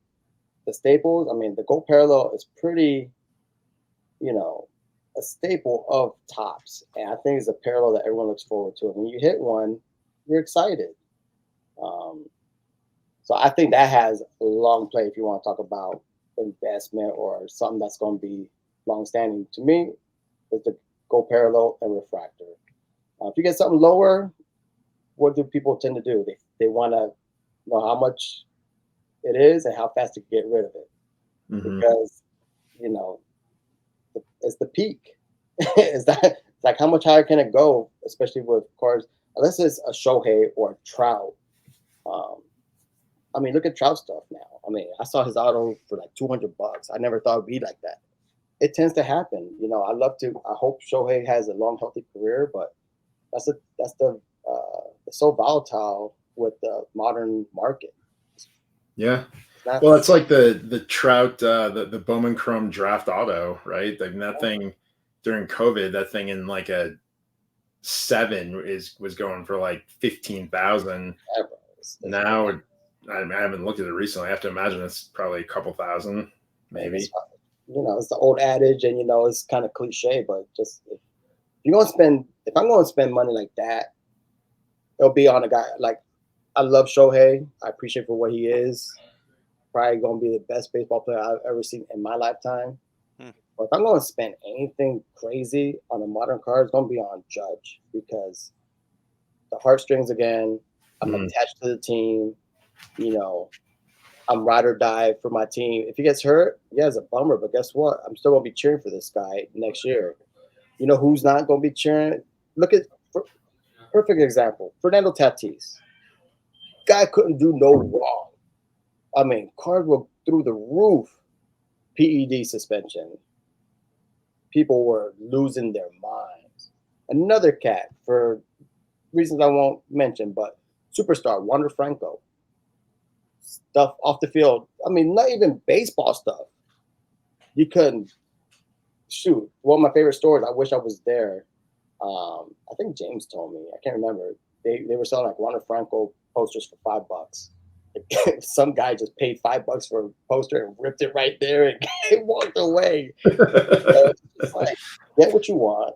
the staples. I mean, the gold parallel is pretty, a staple of tops, and I think it's a parallel that everyone looks forward to. When you hit one, you're excited. Um, so I think that has a long play if you want to talk about investment or something that's going to be long standing. To me, it's the gold parallel and refractor. If you get something lower, what do people tend to do? They want to know how much it is and how fast to get rid of it, because you know it's the peak. It's that it's like how much higher can it go, especially with cars, unless it's a Shohei or a Trout. Um, I mean, look at Trout stuff now. I mean, I saw his auto for like $200. I never thought it'd be like that. It tends to happen. I hope Shohei has a long, healthy career, but that's the it's so volatile with the modern market. Yeah. Not, Well, it's like the Trout, the Bowman Chrome draft auto, right? Like that thing during COVID, that thing in like a 7 was going for like 15,000. Now I haven't looked at it recently. I have to imagine it's probably a couple thousand, maybe. It's the old adage, and it's kind of cliche, but just if I'm going to spend money like that, it'll be on a guy like I love Shohei. I appreciate for what he is. Probably going to be the best baseball player I've ever seen in my lifetime. But if I'm going to spend anything crazy on a modern card, it's going to be on Judge, because the heartstrings again. I'm attached to the team. I'm ride or die for my team. If he gets hurt, yeah, it's a bummer. But guess what? I'm still going to be cheering for this guy next year. You know who's not going to be cheering? Look at perfect example. Fernando Tatis. Guy couldn't do no wrong. I mean, cards were through the roof. PED suspension. People were losing their minds. Another cat, for reasons I won't mention, but superstar, Wander Franco. Stuff off the field. I mean, not even baseball stuff. You couldn't shoot. One of my favorite stories, I wish I was there. I think James told me. I can't remember. They were selling like Wander Franco posters for $5. Some guy just paid $5 for a poster and ripped it right there and walked away. It's like, get what you want.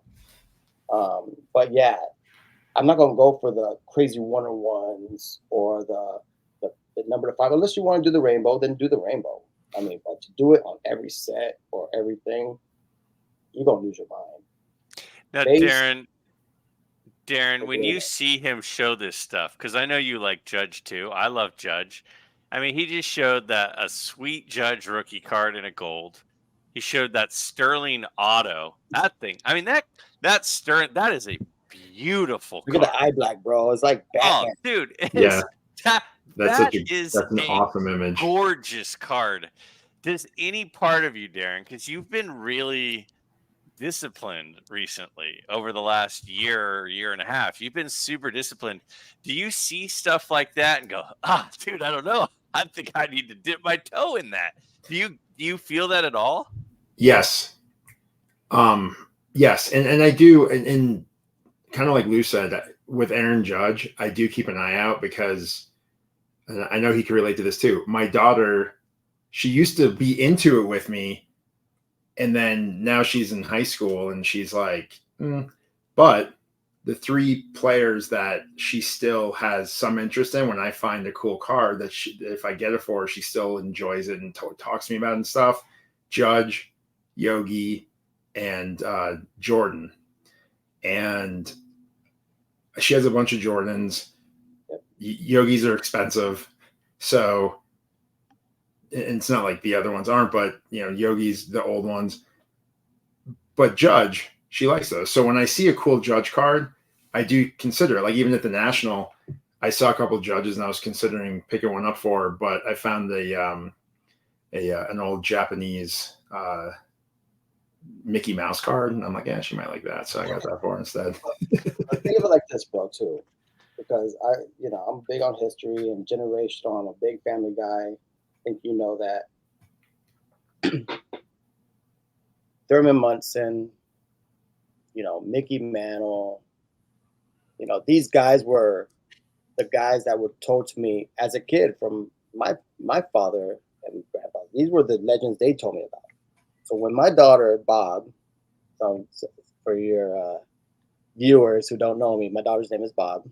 But yeah, I'm not gonna go for the crazy 1-on-1s or the number to 5. Unless you want to do the rainbow, then do the rainbow. I mean, but to do it on every set or everything, you're gonna lose your mind. Now, Darren, when you see him show this stuff, because I know you like Judge too. I love Judge. I mean, he just showed that a sweet Judge rookie card in a gold. He showed that Sterling auto. That thing. I mean, that is a beautiful Look at the eye black, bro. It's like Batman. Oh, dude. Yeah. That's an awesome image. Gorgeous card. Does any part of you, Darren, because you've been really disciplined recently over the last year and a half. You've been super disciplined. Do you see stuff like that and go, dude, I don't know. I think I need to dip my toe in that. Do you feel that at all? Yes. Yes. And I do. And kind of like Lou said, with Aaron Judge, I do keep an eye out because I know he can relate to this too. My daughter, she used to be into it with me. And then now she's in high school and she's like, but the 3 players that she still has some interest in, when I find a cool card that if I get it for her, she still enjoys it and talks to me about it and stuff. Judge, Yogi, and Jordan. And she has a bunch of Jordans. Yogis are expensive. So it's not like the other ones aren't, but Yogi's the old ones. But Judge, she likes those. So when I see a cool Judge card, I do consider it. Like even at the National, I saw a couple of Judges and I was considering picking one up for her, but I found an old Japanese Mickey Mouse card, and I'm like, yeah, she might like that, so I got that for her instead. Think of it like this, bro, too, because I'm big on history and generational. I'm a big family guy. I think you know that. Thurman Munson, Mickey Mantle, these guys were the guys that were told to me as a kid from my father and grandfather. These were the legends they told me about. So when my daughter Bob, so for your viewers who don't know me, my daughter's name is Bob.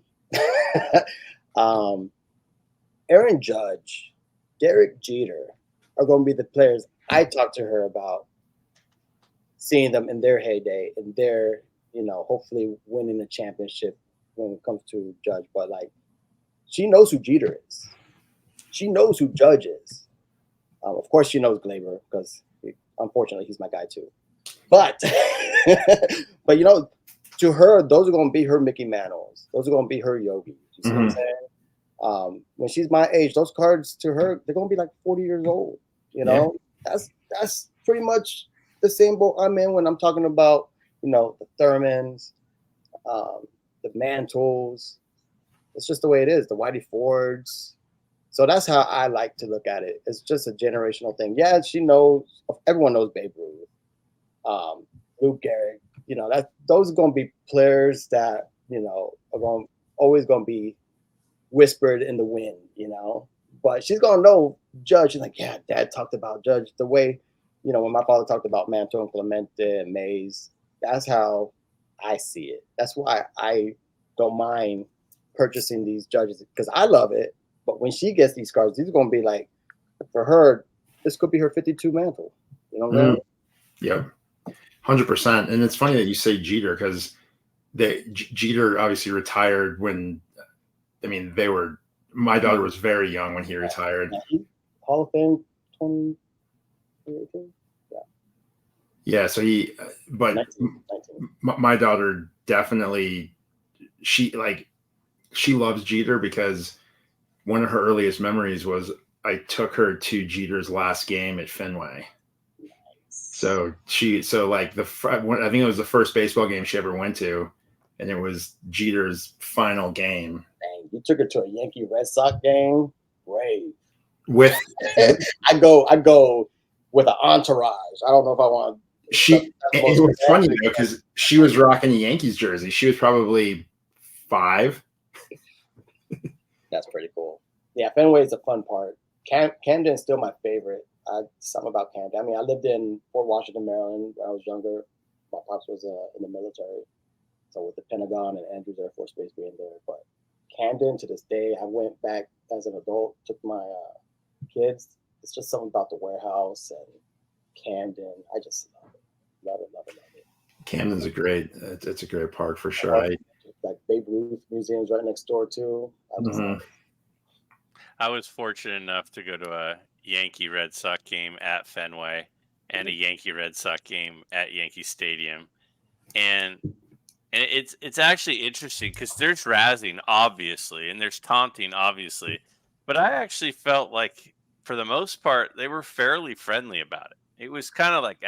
Aaron Judge, Derek Jeter are going to be the players I talked to her about, seeing them in their heyday and their, hopefully winning a championship when it comes to Judge. But like, she knows who Jeter is. She knows who Judge is. Of course, she knows Glaber because unfortunately he's my guy too. But, but to her, those are going to be her Mickey Mantles. Those are going to be her Yogis. You see what I'm saying? When she's my age, those cards to her, they're going to be like 40 years old. That's pretty much the same boat I'm in when I'm talking about, the Thurmans, the Mantles. It's just the way it is. The Whitey Fords. So that's how I like to look at it. It's just a generational thing. Yeah, she knows. Everyone knows Babe Ruth, Lou Gehrig. Those are going to be players that are always going to be whispered in the wind. But she's going to know Judge. She's like, yeah, Dad talked about Judge the way, when my father talked about Mantle and Clemente and Mays. That's how I see it. That's why I don't mind purchasing these Judges because I love it. But when she gets these cards, these are going to be like, for her, this could be her 52 Mantle. You know what I mean? Yeah, 100%. And it's funny that you say Jeter because Jeter obviously retired when, my daughter was very young when he retired. Hall of Fame 2018? Yeah, so 19. My daughter definitely, she loves Jeter because one of her earliest memories was I took her to Jeter's last game at Fenway. Nice. So I think it was the first baseball game she ever went to, and it was Jeter's final game. Dang, you took her to a Yankee Red Sox game? Great. With I go with an entourage. I don't know if I want. It was funny though because she was rocking a Yankees jersey. She was probably 5. That's pretty cool. Yeah, Fenway is a fun part. Camden's still my favorite. Something about Camden. I lived in Fort Washington, Maryland when I was younger. My pops was in the military, so with the Pentagon and Andrews Air Force Base being there. But Camden, to this day, I went back as an adult, took my kids. It's just something about the warehouse and Camden. I just love it. Camden's it's a great park for sure. Like Babe Ruth Museum's right next door too. I was fortunate enough to go to a Yankee Red Sox game at Fenway and a Yankee Red Sox game at Yankee Stadium, and it's actually interesting because there's razzing obviously and there's taunting obviously, but I actually felt like for the most part they were fairly friendly about it. It was kind of like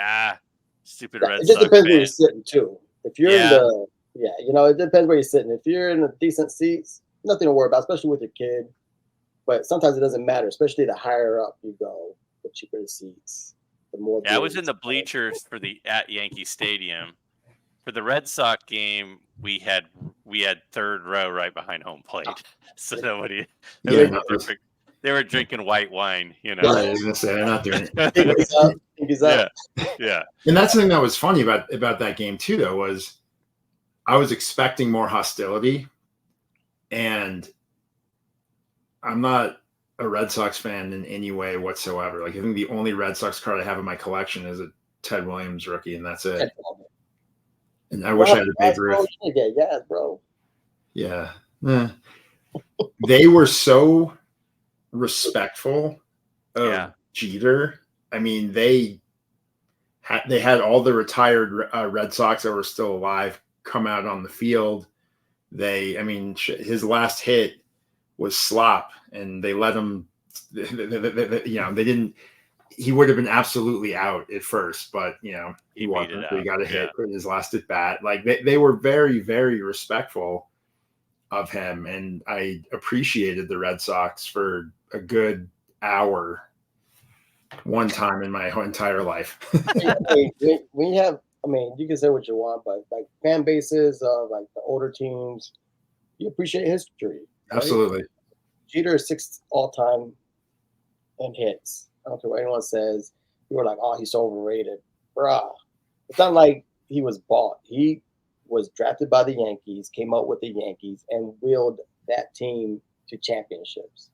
stupid Red Sox. It just depends where you're sitting too. If you're in the it depends where you're sitting. If you're in the decent seats, nothing to worry about, especially with your kid. But sometimes it doesn't matter, especially the higher up you go, the cheaper the seats, the more. Yeah, I was in the bleachers at Yankee Stadium. For the Red Sox game, we had third row right behind home plate, so nobody. They were drinking white wine, Yeah, I was gonna say they're not doing it. Yeah. And that's the thing that was funny about that game too, though, was I was expecting more hostility, and I'm not a Red Sox fan in any way whatsoever. Like I think the only Red Sox card I have in my collection is a Ted Williams rookie, and that's it. And I wish I had a Babe Ruth. Yeah, bro. Yeah. They were so respectful of Jeter. They had all the retired Red Sox that were still alive come out on the field. His last hit was slop, and they let him. They didn't. He would have been absolutely out at first, but he wasn't. He got a hit in his last at bat. Like they were very, very respectful of him, and I appreciated the Red Sox for a good hour one time in my entire life. When you have, you can say what you want, but like fan bases of like the older teams, you appreciate history. Absolutely. Jeter is 6th all-time in hits. I don't care what anyone says. People are like, oh, he's so overrated. Bruh. It's not like he was bought. He was drafted by the Yankees, came up with the Yankees, and willed that team to championships.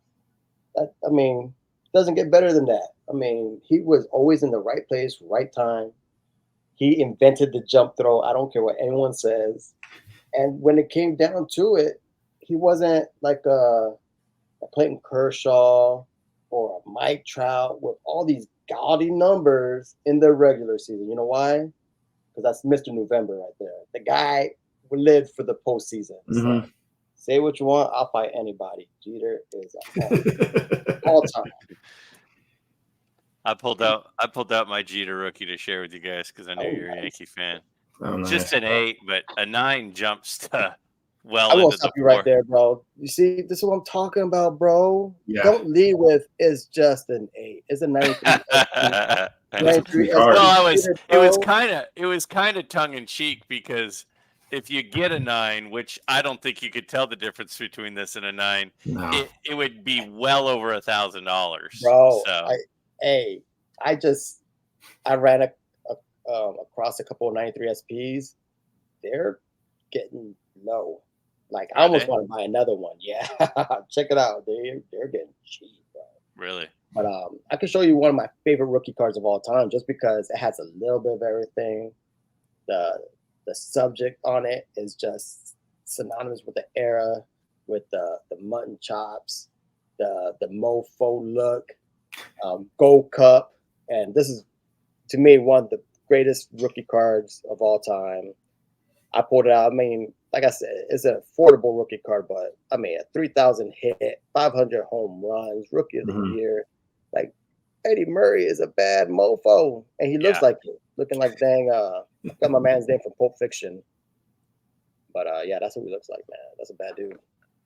I mean, doesn't get better than that. I mean, he was always in the right place, right time. He invented the jump throw. I don't care what anyone says. And when it came down to it, he wasn't like a Clayton Kershaw or a Mike Trout with all these gaudy numbers in the regular season. You know why? Because that's Mr. November right there. The guy lived for the postseason. So say what you want, I'll fight anybody. Jeter is all time. I pulled out my Jeter rookie to share with you guys because I knew you're a Yankee fan. Oh, nice. Just an 8, but a 9 jumps to well I will into stop the you 4. right there, bro. You see, this is what I'm talking about, bro. Yeah. Don't lead with it's just an 8. It's a 93. Well, it was kind of tongue in cheek because if you get a 9, which I don't think you could tell the difference between this and a 9, No. it would be well over $1,000, bro. So I ran across a couple of 93 SPs. They're getting low. Like I almost want to buy another one. Yeah, check it out. They're getting cheap, bro. Really? But I can show you one of my favorite rookie cards of all time, just because it has a little bit of everything. The subject on it is just synonymous with the era, with the mutton chops, the mofo look, Gold Cup, and this is to me one of the greatest rookie cards of all time. I pulled it out. I mean, like I said, it's an affordable rookie card, but I mean, a 3,000 hit, 500 home runs, rookie of the year. Like Eddie Murray is a bad mofo, and he looks like it, looking like dang. Got my man's name from Pulp Fiction, but yeah, that's what he looks like, man. That's a bad dude.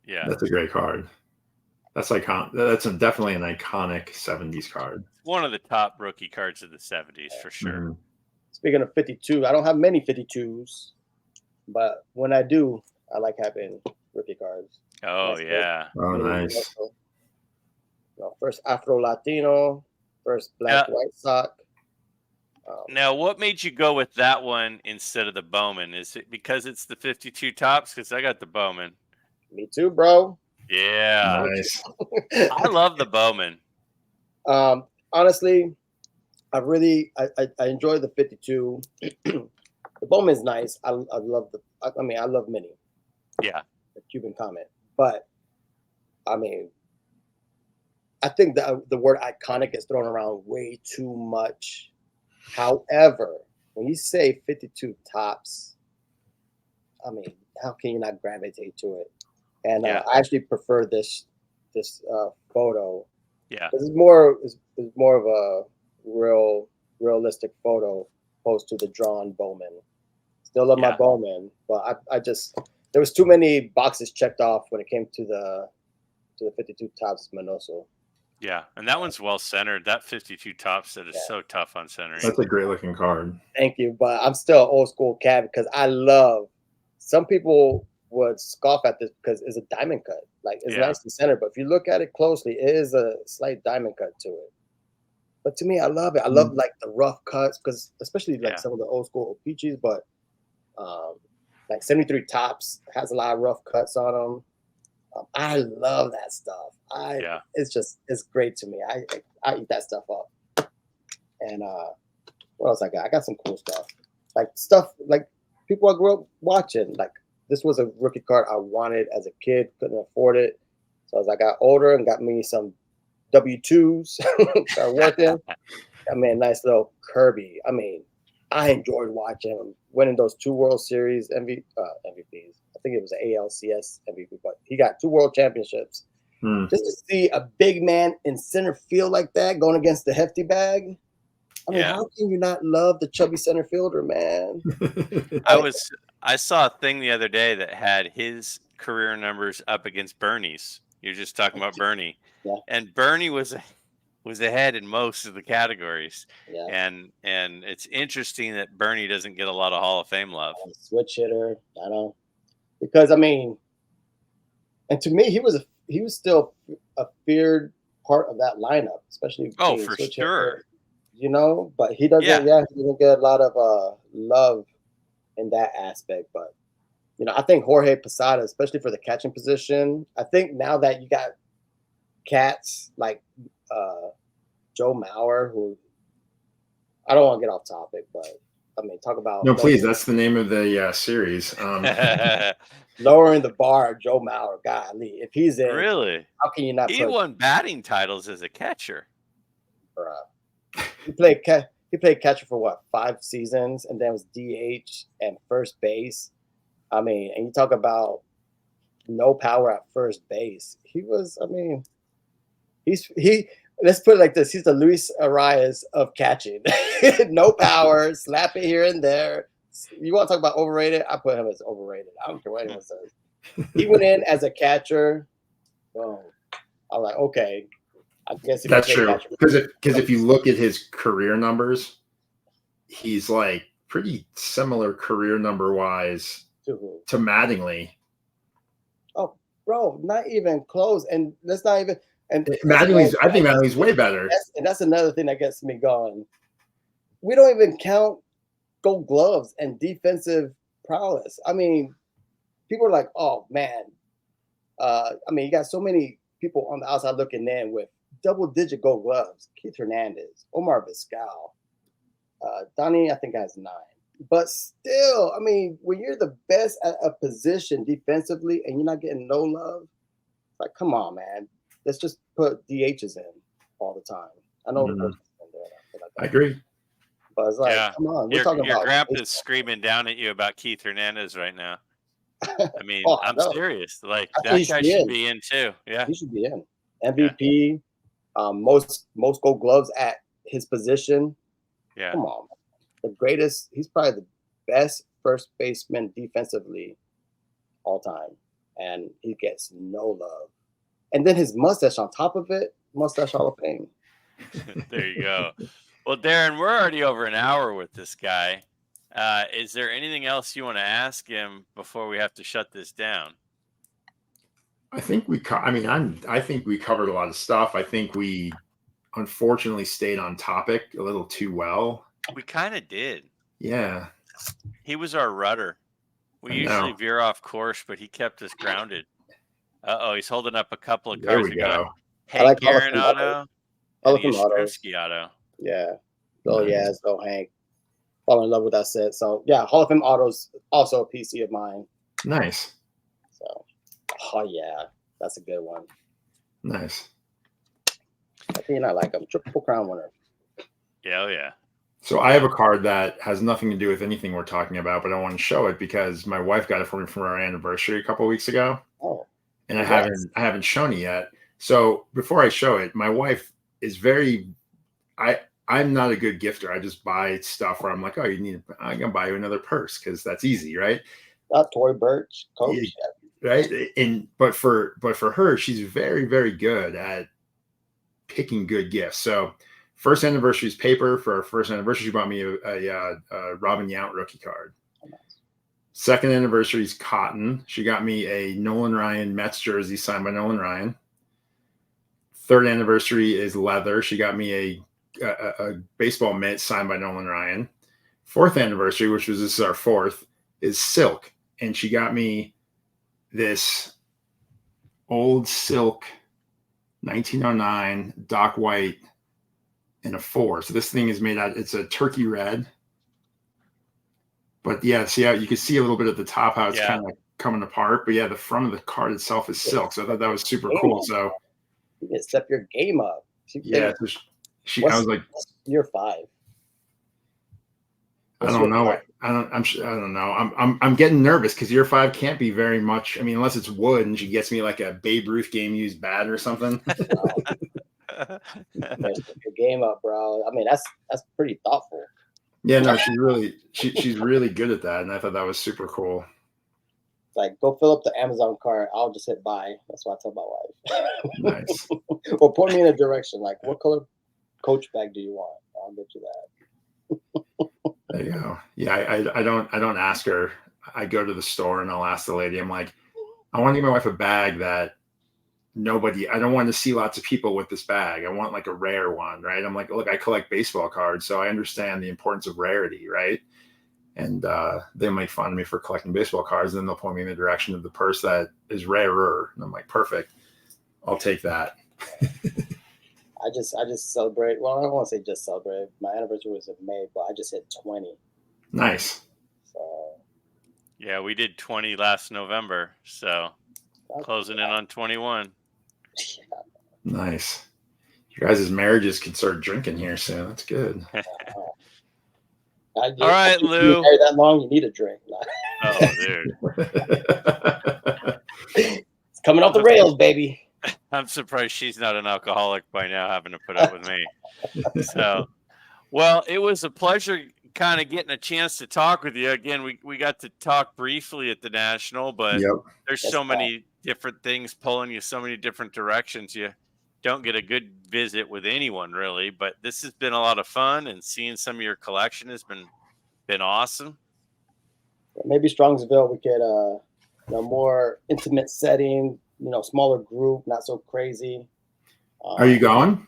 Yeah, that's a great card. That's iconic. That's definitely an iconic 70s card. One of the top rookie cards of the 70s for sure. Speaking of 52, I don't have many 52s, but when I do, I like having rookie cards. Oh, yeah. Oh, nice. First Afro Latino, first Black White Sox. Now, what made you go with that one instead of the Bowman? Is it because it's the 52 tops? Because I got the Bowman. Me too, bro. Yeah. Nice. I love the Bowman. Honestly, I enjoy the 52. The Bowman's nice. I love I love Mini. Yeah. The Cuban Comet. But I mean, I think the word iconic is thrown around way too much. However, when you say 52 tops, I mean, how can you not gravitate to it? And I actually prefer this photo. Yeah, it's more of a realistic photo opposed to the drawn Bowman. Still love my Bowman, but I just there was too many boxes checked off when it came to the 52 tops Minoso. Yeah, and that one's well centered. That 52 top set is so tough on centering. That's a great looking card. Thank you, but I'm still an old school cat because I love. Some people would scoff at this because it's a diamond cut. Like it's nice and centered, but if you look at it closely, it is a slight diamond cut to it. But to me, I love it. I love like the rough cuts because especially like some of the old school peaches, but like 73 tops has a lot of rough cuts on them. I love that stuff. It's great to me. I eat that stuff up. And what else I got? I got some cool stuff. Like stuff like people I grew up watching. Like this was a rookie card I wanted as a kid, couldn't afford it. So as I got older and got me some W-2s, started working. I mean, a nice little Kirby. I mean, I enjoyed watching him winning those 2 World Series MVPs. I think it was an ALCS MVP, but he got 2 World Championships. Just to see a big man in center field like that going against the hefty bag. I mean, how can you not love the chubby center fielder, man? I saw a thing the other day that had his career numbers up against Bernie's. You're just talking about Bernie. Yeah. And Bernie was ahead in most of the categories. Yeah. And it's interesting that Bernie doesn't get a lot of Hall of Fame love. Switch hitter, I know. Because I mean, And to me, he was still a feared part of that lineup, especially Oh, being for switch sure. hitter. But he doesn't. Yeah. Yeah, he doesn't get a lot of love in that aspect. But I think Jorge Posada, especially for the catching position, I think now that you got cats like Joe Mauer, who I don't want to get off topic, but I mean, talk about No, please. That's the name of the series. lowering the bar. Joe Mauer, golly, if he's in, Really? how can you not He put? won batting titles as a catcher. He played catcher for what, 5 seasons, and then was DH and first base. I mean, and you talk about no power at first base. He was. I mean, he. Let's put it like this: he's the Luis Arias of catching. No power, slap it here and there. You want to talk about overrated? I put him as overrated. I don't care what anyone says. He went in as a catcher. Oh, I'm like, okay. I guess he That's can play true. catcher. Because if you look at his career numbers, he's like pretty similar career number wise to Mattingly. Oh, bro, not even close. And let's not even. And Mattingly's, I think Mattingly's way better. That's another thing that gets me going. We don't even count Gold Gloves and defensive prowess. I mean, people are like, "Oh man," I mean, you got so many people on the outside looking in with double-digit Gold Gloves. Keith Hernandez, Omar Vizquel, Donnie, I think has 9. But still, I mean, when you're the best at a position defensively and you're not getting no love, it's like, come on, man. Let's just put DHs in all the time. I know the coach is in there. I agree. But it's like, come on. We're talking about your grandpa's screaming down at you about Keith Hernandez right now. I mean, I'm serious. Like that guy should be in too. Yeah, he should be in. MVP, most Gold Gloves at his position. Yeah, come on, the greatest. He's probably the best first baseman defensively all time, and he gets no love. And then his mustache on top of it, mustache Hall of Fame. There you go. Well, Darren, we're already over an hour with this guy. Is there anything else you want to ask him before we have to shut this down? I think I think we covered a lot of stuff. I think we unfortunately stayed on topic a little too well. We kind of did. Yeah. He was our rudder. We usually veer off course, but he kept us grounded. He's holding up a couple of cards. There we go. Hank Aaron auto. And Yastrzemski auto. Yeah. So so Hank. Fall in love with that set. So yeah, Hall of Fame autos also a PC of mine. Nice. So oh yeah, that's a good one. Nice. I think I like him. Triple Crown winner. Yeah, oh yeah. So I have a card that has nothing to do with anything we're talking about, but I want to show it because my wife got it for me for our anniversary a couple of weeks ago. Oh. And I haven't shown it yet. So before I show it, my wife is I'm not a good gifter. I just buy stuff where I'm like, oh, I'm gonna buy you another purse because that's easy, right? Not Tory Burch, coach. Yeah, right. But for her, she's very, very good at picking good gifts. So first anniversary is paper. For our first anniversary, she bought me a Robin Yount rookie card. Oh, nice. Second anniversary is cotton. She got me a Nolan Ryan Mets jersey signed by Nolan Ryan. Third anniversary is leather. She got me a baseball mitt signed by Nolan Ryan. Fourth anniversary, this is our fourth, is silk. And she got me this old silk 1909 Doc White in a 4. So this thing is made out, it's a turkey red. But yeah, see how you can see a little bit at the top how it's kind of coming apart. But yeah, the front of the card itself is silk. So I thought that was super cool. So you can step your game up. I was like, year 5. I don't know. I don't know. I'm getting nervous because year 5 can't be very much. I mean, unless it's wood and she gets me like a Babe Ruth game used bat or something. Your game up, bro. I mean, that's pretty thoughtful. Yeah, no, she's really good at that, and I thought that was super cool. Like, go fill up the Amazon cart. I'll just hit buy. That's what I tell my wife. Nice. Or point me in a direction. Like, what color Coach bag do you want? I'll get you that. There you go. Yeah, I don't ask her. I go to the store and I'll ask the lady. I'm like, I want to give my wife a bag that I don't want to see lots of people with this bag. I want like a rare one, right? I'm like, look, I collect baseball cards, so I understand the importance of rarity, right? And they'll make fun of me for collecting baseball cards, and then they'll point me in the direction of the purse that is rarer. And I'm like, perfect. I'll take that. I just celebrate. Well, I don't want to say just celebrate. My anniversary was in May, but I just hit 20. Nice. So Yeah, we did 20 last November, so closing in on 21. Nice. You guys' marriages can start drinking here soon. That's good. All right, Lou. Married that long, you need a drink. Oh, dude. It's coming off the rails, baby. I'm surprised she's not an alcoholic by now, having to put up with me. So, well, it was a pleasure kind of getting a chance to talk with you. Again, we got to talk briefly at the National, but there's so many different things pulling you so many different directions. You don't get a good visit with anyone, really, but this has been a lot of fun, and seeing some of your collection has been awesome. Maybe Strongsville, we could, more intimate setting, smaller group, not so crazy. Are you going?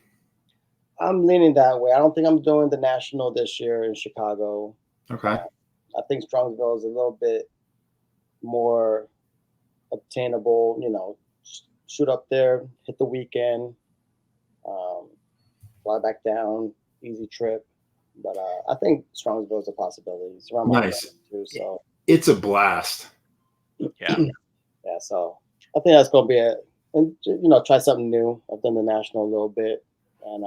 I'm leaning that way. I don't think I'm doing the National this year in Chicago. Okay. I think Strongsville is a little bit more obtainable, shoot up there, hit the weekend, fly back down, easy trip. But I think Strongsville is a possibility. It's around my nice. Too, so it's a blast. Yeah. Yeah. So I think that's going to be it. And, try something new. I've done the National a little bit. And,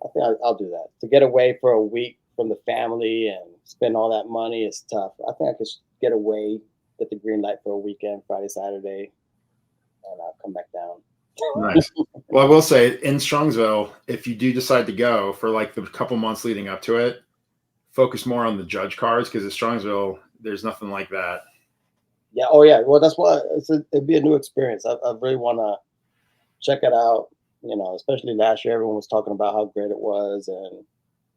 I think I'll do that. To get away for a week from the family and spend all that money is tough. I think I could get away, get the green light for a weekend, Friday, Saturday, and I'll come back down. Nice. Well, I will say in Strongsville, if you do decide to go for like the couple months leading up to it, focus more on the judge cards, because at Strongsville, there's nothing like that. Yeah. Oh, yeah. Well, that's why it'd be a new experience. I really want to check it out. Especially last year, everyone was talking about how great it was and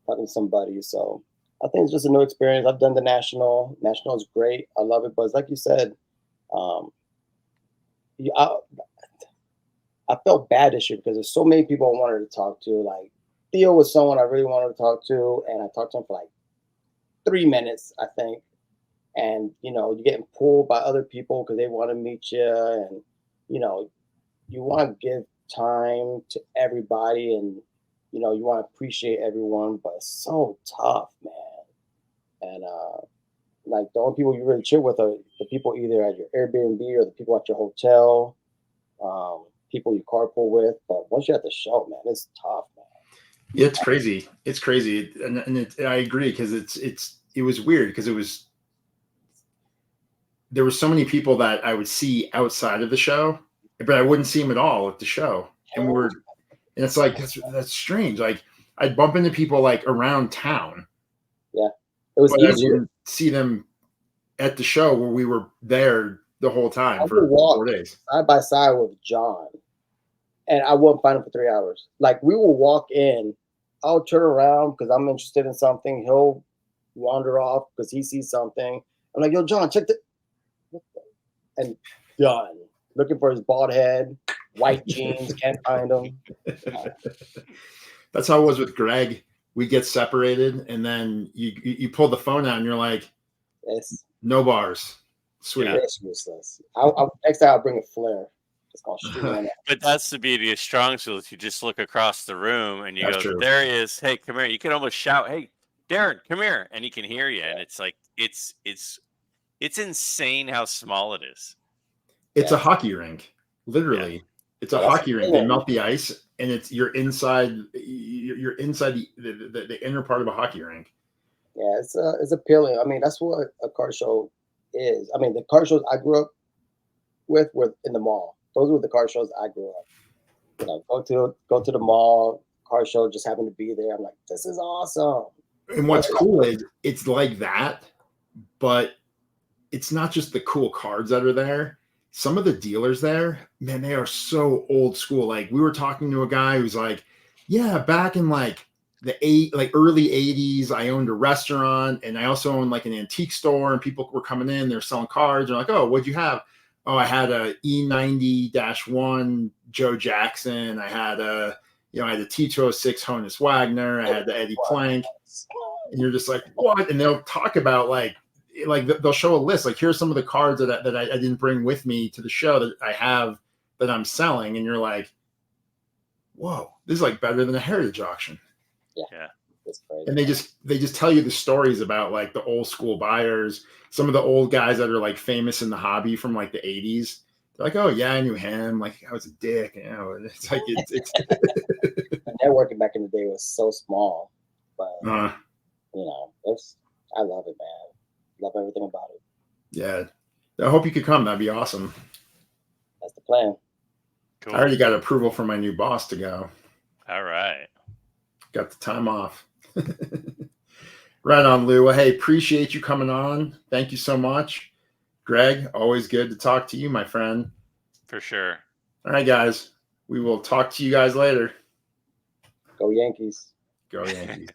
talking to somebody. So I think it's just a new experience. I've done the National. National is great. I love it. But like you said, I felt bad this year because there's so many people I wanted to talk to. Like Theo was someone I really wanted to talk to, and I talked to him for like 3 minutes, I think. And you're getting pulled by other people because they want to meet you, and you want to give time to everybody, and you want to appreciate everyone, but it's so tough, man. And like the only people you really chill with are the people either at your Airbnb or the people at your hotel, people you carpool with. But once you're at the show, man, it's tough, man. Yeah, it's crazy. It's crazy, and I agree, because it was weird because there were so many people that I would see outside of the show, but I wouldn't see them at all at the show. And it's like, that's strange. Like I'd bump into people like around town. Yeah. It was easier. I wouldn't see them at the show where we were there the whole time for 4 days. Side by side with John, and I wouldn't find him for 3 hours. Like we will walk in, I'll turn around because I'm interested in something. He'll wander off because he sees something. I'm like, yo, John, check the, and done. Looking for his bald head, white jeans, can't find him. That's how it was with Greg. We get separated, and then you pull the phone out, and you're like, yes, no bars. Sweet. Yeah, it's useless. Next time I'll bring a flare. Just gonna shoot on it. But that's the beauty of Strongsville. You just look across the room and you go, there he is. Hey, come here. You can almost shout, hey, Darren, come here. And he can hear you. And it's like, it's insane how small it is. It's a hockey rink, literally. Yeah. It's a hockey rink. They melt the ice, and you're inside the inner part of a hockey rink. Yeah, it's appealing. I mean, that's what a car show is. I mean, the car shows I grew up with were in the mall. Those were the car shows I grew up. Go to the mall, car show just happened to be there. I'm like, this is awesome. And what's cool is it's like that, but it's not just the cool cards that are there. Some of the dealers there, man, they are so old school. Like we were talking to a guy who's like, yeah, back in like early 80s. I owned a restaurant, and I also owned like an antique store, and people were coming in, they're selling cards. They're like, oh, what'd you have? Oh, I had a E90-1 Joe Jackson. I had a T206 Honus Wagner. I had the Eddie Plank. And you're just like, what? And they'll talk about like they'll show a list. Like, here's some of the cards that I didn't bring with me to the show that I have that I'm selling. And you're like, whoa, this is like better than a heritage auction. Yeah. That's crazy. And they just tell you the stories about like the old school buyers, some of the old guys that are like famous in the hobby from like the 80s. They're like, oh yeah, I knew him. Like, I was a dick, And it's like it's Networking back in the day was so small, but uh, I love it, man. Love everything about it. yeah. I hope you could come. That'd be awesome. That's the plan. Cool. I already got approval from my new boss to go. All right. Got the time off. Right on, Lou. Well, hey, appreciate you coming on. Thank you so much. Greg, always good to talk to you, my friend. For sure. All right, guys. We will talk to you guys later. Go Yankees. Go Yankees.